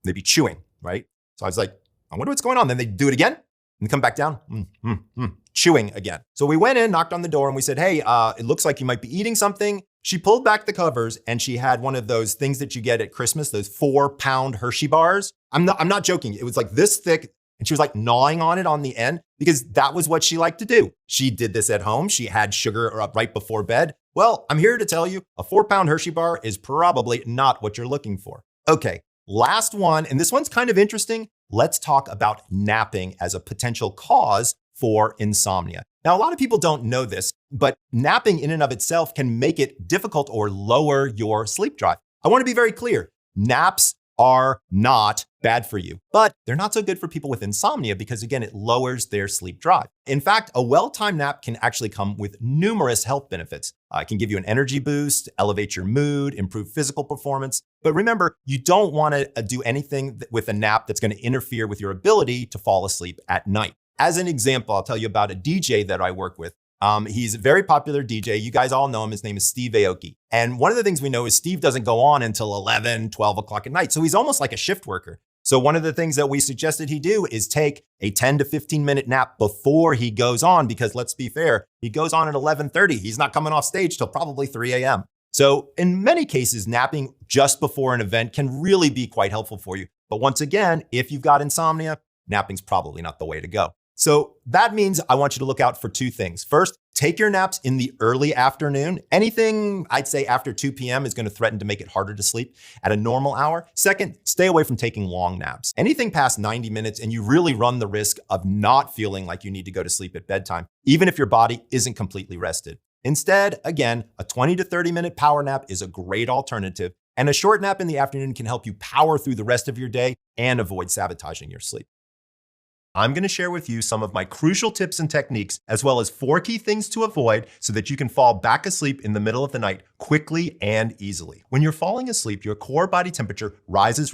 They'd be chewing, right? So I was like, I wonder what's going on. Then they'd do it again and come back down, chewing again. So we went in, knocked on the door and we said, hey, it looks like you might be eating something. She pulled back the covers and she had one of those things that you get at Christmas, those 4-pound Hershey bars. I'm not joking. It was like this thick and she was like gnawing on it on the end because that was what she liked to do. She did this at home. She had sugar right before bed. Well, I'm here to tell you a 4-pound Hershey bar is probably not what you're looking for. Okay, last one, and this one's kind of interesting. Let's talk about napping as a potential cause for insomnia. Now, a lot of people don't know this, but napping in and of itself can make it difficult or lower your sleep drive. I want to be very clear. Naps are not bad for you, but they're not so good for people with insomnia because, again, it lowers their sleep drive. In fact, a well-timed nap can actually come with numerous health benefits. It can give you an energy boost, elevate your mood, improve physical performance. But remember, you don't want to do anything with a nap that's going to interfere with your ability to fall asleep at night. As an example, I'll tell you about a DJ that I work with. He's a very popular DJ. You guys all know him. His name is Steve Aoki. And one of the things we know is Steve doesn't go on until 11, 12 o'clock at night. So he's almost like a shift worker. So one of the things that we suggested he do is take a 10 to 15 minute nap before he goes on, because let's be fair, he goes on at 11:30. He's not coming off stage till probably 3 a.m. So in many cases, napping just before an event can really be quite helpful for you. But once again, if you've got insomnia, napping's probably not the way to go. So that means I want you to look out for two things. First, take your naps in the early afternoon. Anything I'd say after 2 p.m. is going to threaten to make it harder to sleep at a normal hour. Second, stay away from taking long naps. Anything past 90 minutes and you really run the risk of not feeling like you need to go to sleep at bedtime, even if your body isn't completely rested. Instead, again, a 20 to 30 minute power nap is a great alternative, and a short nap in the afternoon can help you power through the rest of your day and avoid sabotaging your sleep. I'm going to share with you some of my crucial tips and techniques, as well as 4 key things to avoid so that you can fall back asleep in the middle of the night quickly and easily. When you're falling asleep, your core body temperature rises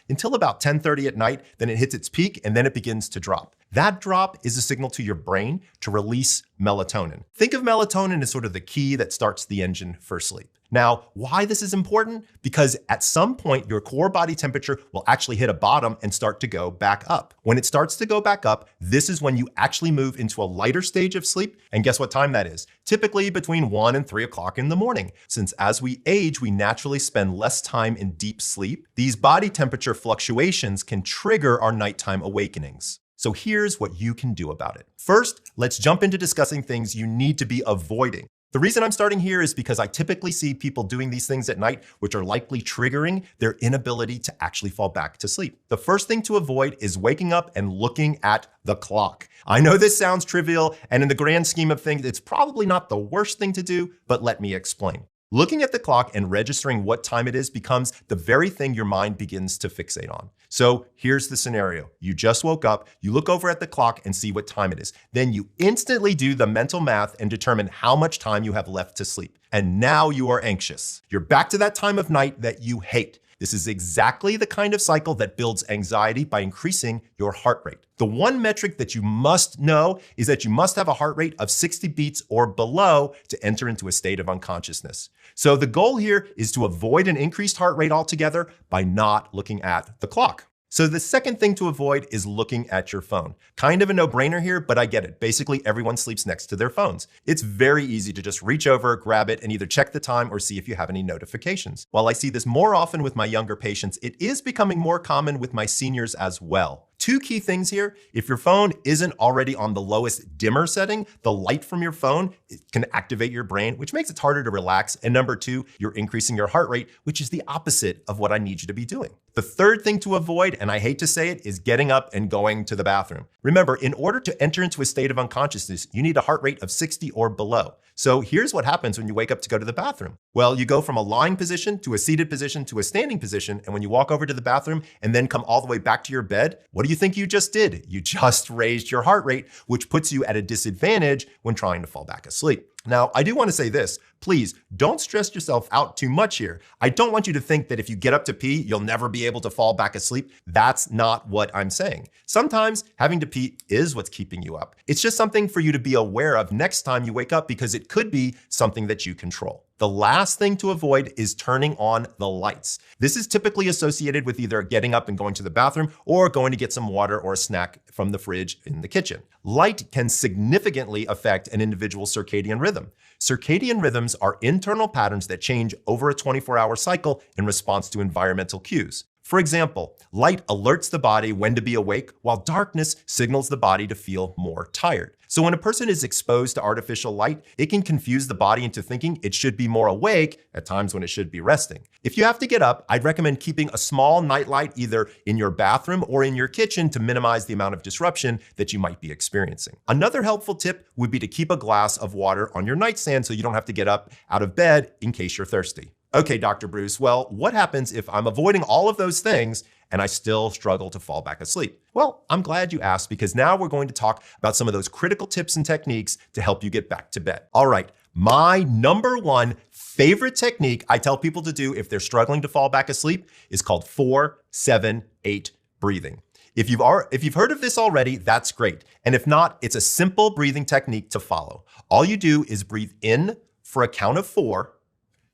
until about 10:30 at night, then it hits its peak and then it begins to drop. That drop is a signal to your brain to release melatonin. Think of melatonin as sort of the key that starts the engine for sleep. Now, why this is important? Because at some point, your core body temperature will actually hit a bottom and start to go back up. When it starts to go back up, this is when you actually move into a lighter stage of sleep. And guess what time that is? Typically between 1 and 3 o'clock in the morning. Since as we age, we naturally spend less time in deep sleep, these body temperature fluctuations can trigger our nighttime awakenings. So here's what you can do about it. First, let's jump into discussing things you need to be avoiding. The reason I'm starting here is because I typically see people doing these things at night, which are likely triggering their inability to actually fall back to sleep. The first thing to avoid is waking up and looking at the clock. I know this sounds trivial, and in the grand scheme of things, it's probably not the worst thing to do, but let me explain. Looking at the clock and registering what time it is becomes the very thing your mind begins to fixate on. So here's the scenario. You just woke up, you look over at the clock and see what time it is. Then you instantly do the mental math and determine how much time you have left to sleep. And now you are anxious. You're back to that time of night that you hate. This is exactly the kind of cycle that builds anxiety by increasing your heart rate. The one metric that you must know is that you must have a heart rate of 60 beats or below to enter into a state of unconsciousness. So the goal here is to avoid an increased heart rate altogether by not looking at the clock. So the second thing to avoid is looking at your phone. Kind of a no-brainer here, but I get it. Basically, everyone sleeps next to their phones. It's very easy to just reach over, grab it, and either check the time or see if you have any notifications. While I see this more often with my younger patients, it is becoming more common with my seniors as well. 2 key things here. If your phone isn't already on the lowest dimmer setting, the light from your phone can activate your brain, which makes it harder to relax. And number 2, you're increasing your heart rate, which is the opposite of what I need you to be doing. The third thing to avoid, and I hate to say it, is getting up and going to the bathroom. Remember, in order to enter into a state of unconsciousness, you need a heart rate of 60 or below. So here's what happens when you wake up to go to the bathroom. Well, you go from a lying position to a seated position to a standing position, and when you walk over to the bathroom and then come all the way back to your bed, what do you think you just did? You just raised your heart rate, which puts you at a disadvantage when trying to fall back asleep. Now, I do want to say this, please don't stress yourself out too much here. I don't want you to think that if you get up to pee, you'll never be able to fall back asleep. That's not what I'm saying. Sometimes having to pee is what's keeping you up. It's just something for you to be aware of next time you wake up because it could be something that you control. The last thing to avoid is turning on the lights. This is typically associated with either getting up and going to the bathroom or going to get some water or a snack from the fridge in the kitchen. Light can significantly affect an individual's circadian rhythm. Circadian rhythms are internal patterns that change over a 24-hour cycle in response to environmental cues. For example, light alerts the body when to be awake, while darkness signals the body to feel more tired. So when a person is exposed to artificial light, it can confuse the body into thinking it should be more awake at times when it should be resting. If you have to get up, I'd recommend keeping a small nightlight either in your bathroom or in your kitchen to minimize the amount of disruption that you might be experiencing. Another helpful tip would be to keep a glass of water on your nightstand so you don't have to get up out of bed in case you're thirsty. Okay, Dr. Bruce, well, what happens if I'm avoiding all of those things and I still struggle to fall back asleep? Well, I'm glad you asked because now we're going to talk about some of those critical tips and techniques to help you get back to bed. All right, my number one favorite technique I tell people to do if they're struggling to fall back asleep is called 4-7-8 breathing. If you've heard of this already, that's great. And if not, it's a simple breathing technique to follow. All you do is breathe in for a count of 4,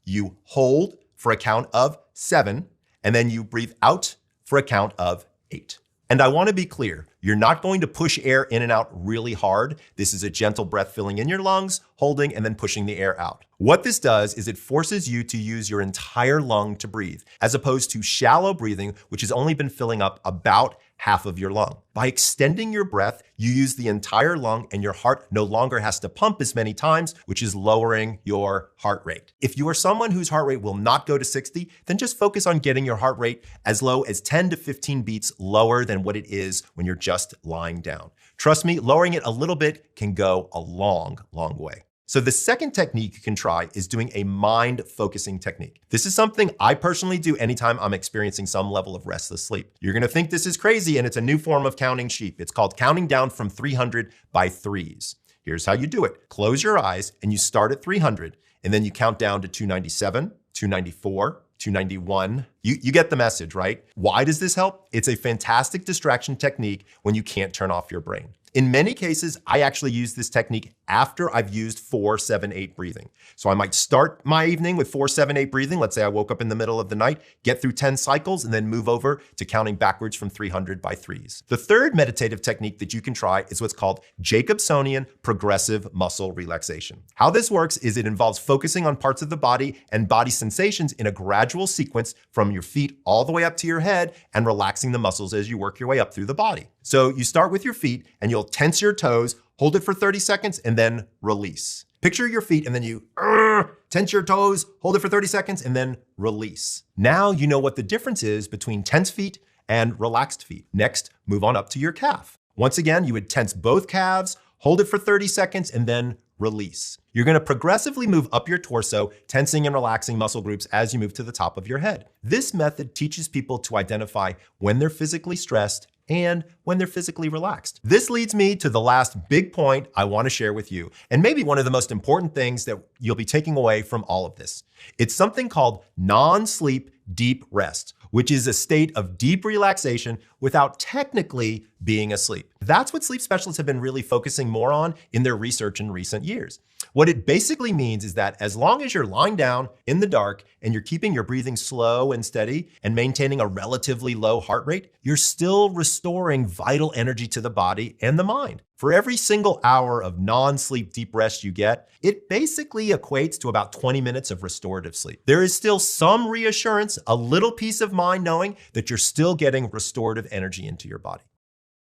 you hold for a count of 7, and then you breathe out for a count of 8. And I want to be clear, you're not going to push air in and out really hard. This is a gentle breath filling in your lungs, holding, and then pushing the air out. What this does is it forces you to use your entire lung to breathe, as opposed to shallow breathing, which has only been filling up about half of your lung. By extending your breath, you use the entire lung and your heart no longer has to pump as many times, which is lowering your heart rate. If you are someone whose heart rate will not go to 60, then just focus on getting your heart rate as low as 10 to 15 beats lower than what it is when you're just lying down. Trust me, lowering it a little bit can go a long, long way. So the second technique you can try is doing a mind focusing technique. This is something I personally do anytime I'm experiencing some level of restless sleep. You're gonna think this is crazy and it's a new form of counting sheep. It's called counting down from 300 by threes. Here's how you do it. Close your eyes and you start at 300 and then you count down to 297, 294, 291. You get the message, right? Why does this help? It's a fantastic distraction technique when you can't turn off your brain. In many cases, I actually use this technique after I've used 4-7-8 breathing. So I might start my evening with 4-7-8 breathing. Let's say I woke up in the middle of the night, get through 10 cycles, and then move over to counting backwards from 300 by threes. The third meditative technique that you can try is what's called Jacobsonian progressive muscle relaxation. How this works is it involves focusing on parts of the body and body sensations in a gradual sequence from your feet all the way up to your head and relaxing the muscles as you work your way up through the body. So you start with your feet and you'll tense your toes, hold it for 30 seconds, and then release. Picture your feet and then you tense your toes, hold it for 30 seconds, and then release. Now you know what the difference is between tense feet and relaxed feet. Next, move on up to your calf. Once again, you would tense both calves, hold it for 30 seconds, and then release. You're gonna progressively move up your torso, tensing and relaxing muscle groups as you move to the top of your head. This method teaches people to identify when they're physically stressed and when they're physically relaxed. This leads me to the last big point I want to share with you, and maybe one of the most important things that you'll be taking away from all of this. It's something called non-sleep deep rest, which is a state of deep relaxation without technically being asleep. That's what sleep specialists have been really focusing more on in their research in recent years. What it basically means is that as long as you're lying down in the dark and you're keeping your breathing slow and steady and maintaining a relatively low heart rate, you're still restoring vital energy to the body and the mind. For every single hour of non-sleep deep rest you get, it basically equates to about 20 minutes of restorative sleep. There is still some reassurance, a little peace of mind knowing that you're still getting restorative energy into your body.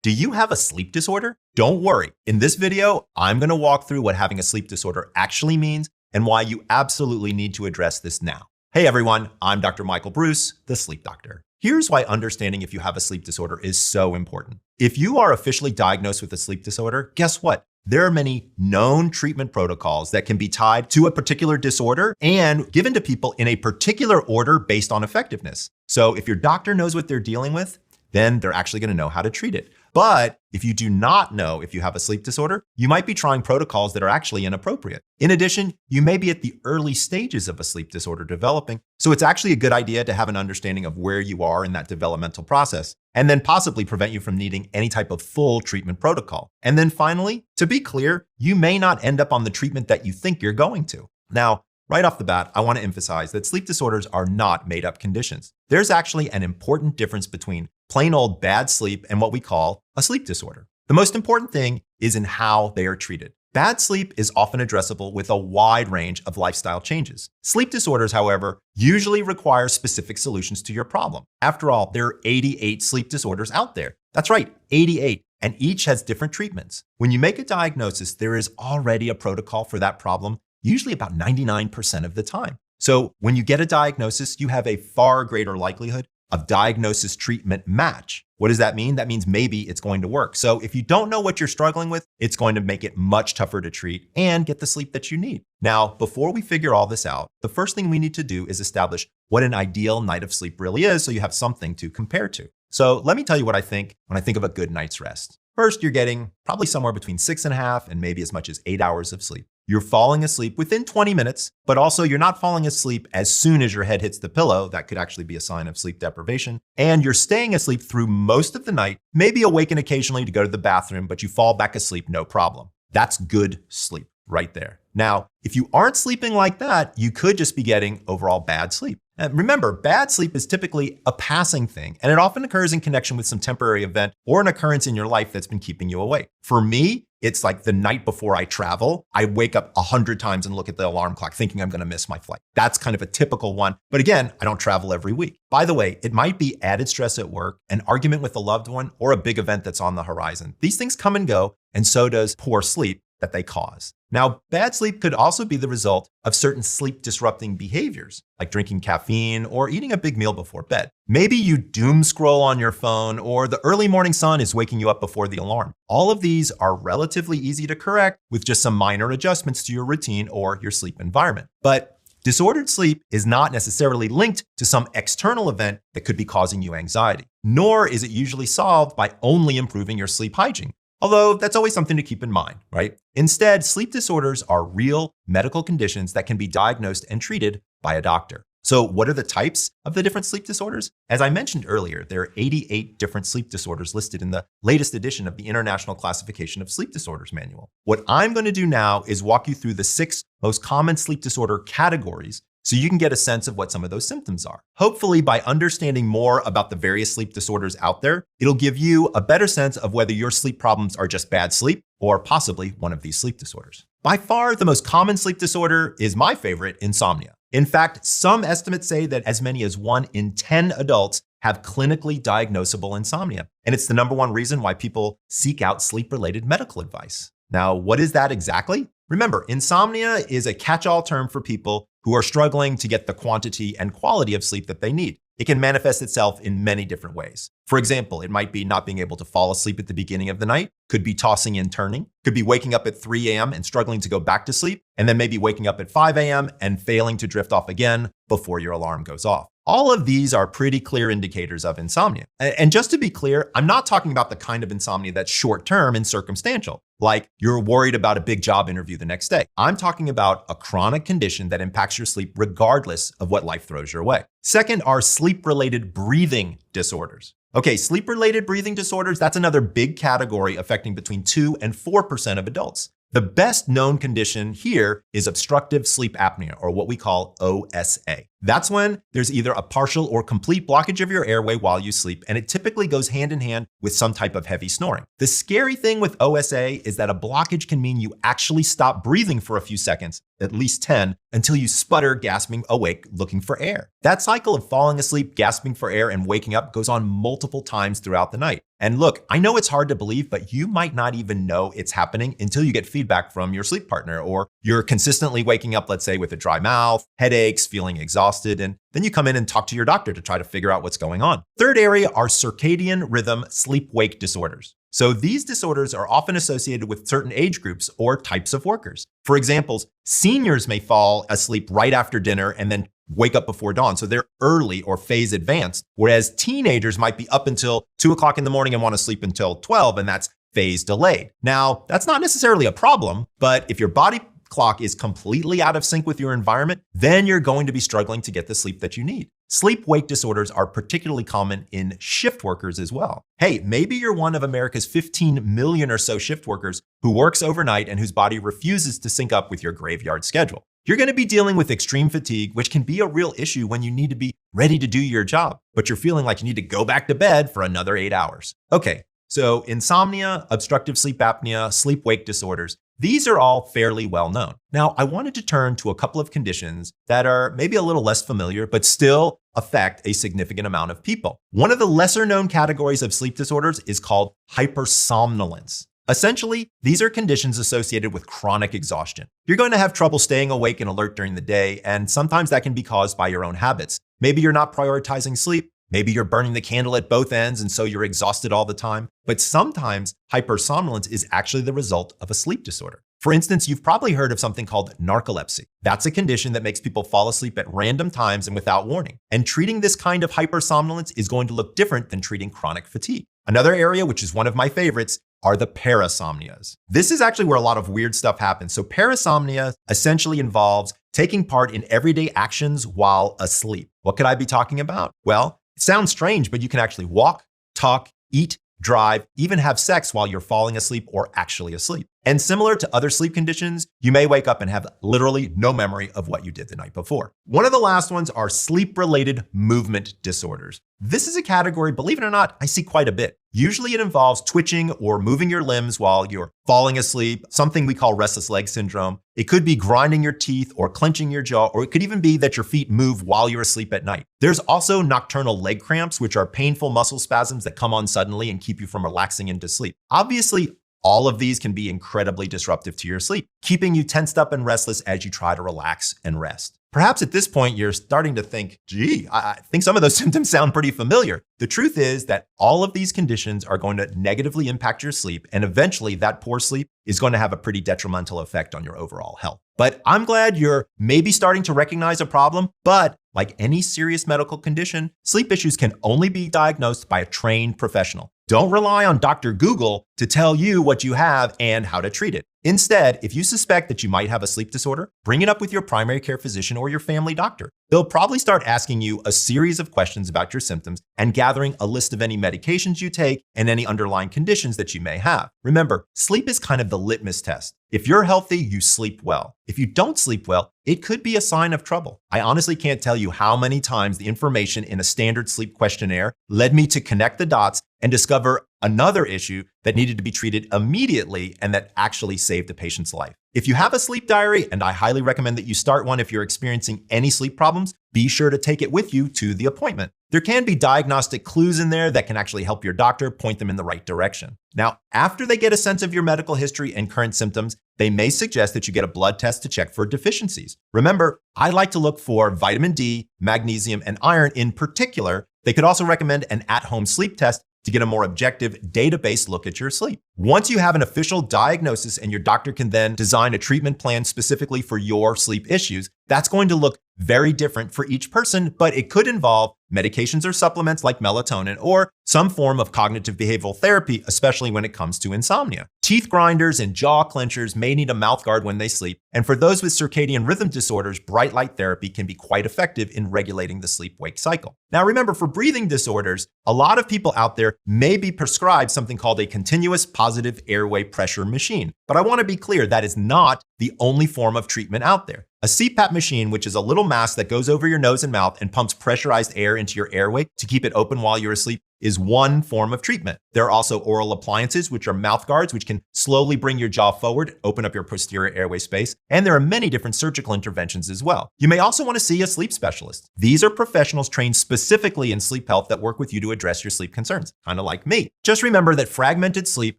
Do you have a sleep disorder? Don't worry. In this video, I'm going to walk through what having a sleep disorder actually means and why you absolutely need to address this now. Hey everyone, I'm Dr. Michael Bruce, the sleep doctor. Here's why understanding if you have a sleep disorder is so important. If you are officially diagnosed with a sleep disorder, guess what? There are many known treatment protocols that can be tied to a particular disorder and given to people in a particular order based on effectiveness. So if your doctor knows what they're dealing with, then they're actually going to know how to treat it. But if you do not know if you have a sleep disorder, you might be trying protocols that are actually inappropriate. In addition, you may be at the early stages of a sleep disorder developing, so it's actually a good idea to have an understanding of where you are in that developmental process, and then possibly prevent you from needing any type of full treatment protocol. And then finally, to be clear, you may not end up on the treatment that you think you're going to. Now, right off the bat, I want to emphasize that sleep disorders are not made-up conditions. There's actually an important difference between plain old bad sleep and what we call a sleep disorder. The most important thing is in how they are treated. Bad sleep is often addressable with a wide range of lifestyle changes. Sleep disorders, however, usually require specific solutions to your problem. After all, there are 88 sleep disorders out there. That's right, 88, and each has different treatments. When you make a diagnosis, there is already a protocol for that problem, usually about 99% of the time. So when you get a diagnosis, you have a far greater likelihood of diagnosis treatment match. What does that mean? That means maybe it's going to work. So if you don't know what you're struggling with, it's going to make it much tougher to treat and get the sleep that you need. Now, before we figure all this out, the first thing we need to do is establish what an ideal night of sleep really is so you have something to compare to. So let me tell you what I think when I think of a good night's rest. First, you're getting probably somewhere between 6.5 and maybe as much as 8 hours of sleep. You're falling asleep within 20 minutes, but also you're not falling asleep as soon as your head hits the pillow. That could actually be a sign of sleep deprivation. And you're staying asleep through most of the night, maybe awaken occasionally to go to the bathroom, but you fall back asleep, no problem. That's good sleep right there. Now, if you aren't sleeping like that, you could just be getting overall bad sleep. And remember, bad sleep is typically a passing thing, and it often occurs in connection with some temporary event or an occurrence in your life that's been keeping you awake. For me, it's like the night before I travel, I wake up 100 times and look at the alarm clock thinking I'm going to miss my flight. That's kind of a typical one. But again, I don't travel every week. By the way, it might be added stress at work, an argument with a loved one, or a big event that's on the horizon. These things come and go, and so does poor sleep that they cause. Now, bad sleep could also be the result of certain sleep disrupting behaviors, like drinking caffeine or eating a big meal before bed. Maybe you doom scroll on your phone, or the early morning sun is waking you up before the alarm. All of these are relatively easy to correct with just some minor adjustments to your routine or your sleep environment. But disordered sleep is not necessarily linked to some external event that could be causing you anxiety, nor is it usually solved by only improving your sleep hygiene. Although that's always something to keep in mind, right? Instead, sleep disorders are real medical conditions that can be diagnosed and treated by a doctor. So what are the types of the different sleep disorders? As I mentioned earlier, there are 88 different sleep disorders listed in the latest edition of the International Classification of Sleep Disorders Manual. What I'm going to do now is walk you through the 6 most common sleep disorder categories so you can get a sense of what some of those symptoms are. Hopefully, by understanding more about the various sleep disorders out there, it'll give you a better sense of whether your sleep problems are just bad sleep or possibly one of these sleep disorders. By far, the most common sleep disorder is my favorite, insomnia. In fact, some estimates say that as many as 1 in 10 adults have clinically diagnosable insomnia. And it's the #1 reason why people seek out sleep-related medical advice. Now, what is that exactly? Remember, insomnia is a catch-all term for people who are struggling to get the quantity and quality of sleep that they need. It can manifest itself in many different ways. For example, it might be not being able to fall asleep at the beginning of the night, could be tossing and turning, could be waking up at 3 a.m. and struggling to go back to sleep, and then maybe waking up at 5 a.m. and failing to drift off again before your alarm goes off. All of these are pretty clear indicators of insomnia. And just to be clear, I'm not talking about the kind of insomnia that's short-term and circumstantial, like you're worried about a big job interview the next day. I'm talking about a chronic condition that impacts your sleep regardless of what life throws your way. Second are sleep-related breathing disorders. Okay, sleep-related breathing disorders, that's another big category affecting between 2 and 4% of adults. The best known condition here is obstructive sleep apnea, or what we call OSA. That's when there's either a partial or complete blockage of your airway while you sleep, and it typically goes hand in hand with some type of heavy snoring. The scary thing with OSA is that a blockage can mean you actually stop breathing for a few seconds, at least 10, until you sputter, gasping awake, looking for air. That cycle of falling asleep, gasping for air, and waking up goes on multiple times throughout the night. And look, I know it's hard to believe, but you might not even know it's happening until you get feedback from your sleep partner, or you're consistently waking up, let's say, with a dry mouth, headaches, feeling exhausted, exhausted, and then you come in and talk to your doctor to try to figure out what's going on. Third area are circadian rhythm sleep-wake disorders. So these disorders are often associated with certain age groups or types of workers. For example, seniors may fall asleep right after dinner and then wake up before dawn. So they're early or phase advanced, whereas teenagers might be up until 2 o'clock in the morning and want to sleep until 12, and that's phase delayed. Now, that's not necessarily a problem, but if your body clock is completely out of sync with your environment, then you're going to be struggling to get the sleep that you need. Sleep-wake disorders are particularly common in shift workers as well. Hey, maybe you're one of America's 15 million or so shift workers who works overnight and whose body refuses to sync up with your graveyard schedule. You're going to be dealing with extreme fatigue, which can be a real issue when you need to be ready to do your job, but you're feeling like you need to go back to bed for another 8 hours. Okay, so insomnia, obstructive sleep apnea, sleep-wake disorders, these are all fairly well known. Now, I wanted to turn to a couple of conditions that are maybe a little less familiar, but still affect a significant amount of people. One of the lesser known categories of sleep disorders is called hypersomnolence. Essentially, these are conditions associated with chronic exhaustion. You're going to have trouble staying awake and alert during the day, and sometimes that can be caused by your own habits. Maybe you're not prioritizing sleep. Maybe you're burning the candle at both ends, and so you're exhausted all the time. But sometimes hypersomnolence is actually the result of a sleep disorder. For instance, you've probably heard of something called narcolepsy. That's a condition that makes people fall asleep at random times and without warning. And treating this kind of hypersomnolence is going to look different than treating chronic fatigue. Another area, which is one of my favorites, are the parasomnias. This is actually where a lot of weird stuff happens. So parasomnia essentially involves taking part in everyday actions while asleep. What could I be talking about? Well, it sounds strange, but you can actually walk, talk, eat, drive, even have sex while you're falling asleep or actually asleep. And similar to other sleep conditions, you may wake up and have literally no memory of what you did the night before. One of the last ones are sleep-related movement disorders. This is a category, believe it or not, I see quite a bit. Usually it involves twitching or moving your limbs while you're falling asleep, something we call restless leg syndrome. It could be grinding your teeth or clenching your jaw, or it could even be that your feet move while you're asleep at night. There's also nocturnal leg cramps, which are painful muscle spasms that come on suddenly and keep you from relaxing into sleep. Obviously, all of these can be incredibly disruptive to your sleep, keeping you tensed up and restless as you try to relax and rest. Perhaps at this point, you're starting to think, gee, I think some of those symptoms sound pretty familiar. The truth is that all of these conditions are going to negatively impact your sleep, and eventually that poor sleep is going to have a pretty detrimental effect on your overall health. But I'm glad you're maybe starting to recognize a problem, but like any serious medical condition, sleep issues can only be diagnosed by a trained professional. Don't rely on Dr. Google to tell you what you have and how to treat it. Instead, if you suspect that you might have a sleep disorder, bring it up with your primary care physician or your family doctor. They'll probably start asking you a series of questions about your symptoms and gathering a list of any medications you take and any underlying conditions that you may have. Remember, sleep is kind of the litmus test. If you're healthy, you sleep well. If you don't sleep well, it could be a sign of trouble. I honestly can't tell you how many times the information in a standard sleep questionnaire led me to connect the dots and discover another issue that needed to be treated immediately and that actually saved a patient's life. If you have a sleep diary, and I highly recommend that you start one if you're experiencing any sleep problems, be sure to take it with you to the appointment. There can be diagnostic clues in there that can actually help your doctor point them in the right direction. Now, after they get a sense of your medical history and current symptoms, they may suggest that you get a blood test to check for deficiencies. Remember, I like to look for vitamin D, magnesium, and iron in particular. They could also recommend an at-home sleep test to get a more objective database look at your sleep. Once you have an official diagnosis and your doctor can then design a treatment plan specifically for your sleep issues, that's going to look very different for each person, but it could involve medications or supplements like melatonin or some form of cognitive behavioral therapy, especially when it comes to insomnia. Teeth grinders and jaw clenchers may need a mouth guard when they sleep, and for those with circadian rhythm disorders, bright light therapy can be quite effective in regulating the sleep-wake cycle. Now remember, for breathing disorders, a lot of people out there may be prescribed something called a continuous positive airway pressure machine. But I want to be clear, that is not the only form of treatment out there. A CPAP machine, which is a little mask that goes over your nose and mouth and pumps pressurized air into your airway to keep it open while you're asleep, is one form of treatment. There are also oral appliances, which are mouth guards, which can slowly bring your jaw forward, open up your posterior airway space. And there are many different surgical interventions as well. You may also want to see a sleep specialist. These are professionals trained specifically in sleep health that work with you to address your sleep concerns, kind of like me. Just remember that fragmented sleep,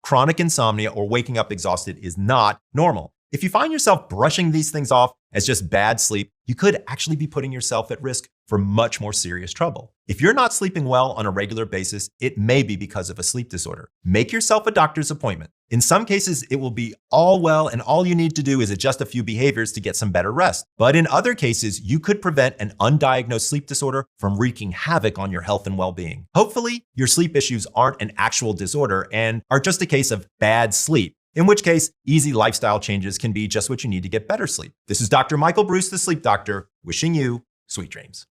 chronic insomnia, or waking up exhausted is not normal. If you find yourself brushing these things off as just bad sleep, you could actually be putting yourself at risk for much more serious trouble. If you're not sleeping well on a regular basis, it may be because of a sleep disorder. Make yourself a doctor's appointment. In some cases, it will be all well and all you need to do is adjust a few behaviors to get some better rest. But in other cases, you could prevent an undiagnosed sleep disorder from wreaking havoc on your health and well-being. Hopefully, your sleep issues aren't an actual disorder and are just a case of bad sleep, in which case, easy lifestyle changes can be just what you need to get better sleep. This is Dr. Michael Bruce, the Sleep Doctor, wishing you sweet dreams.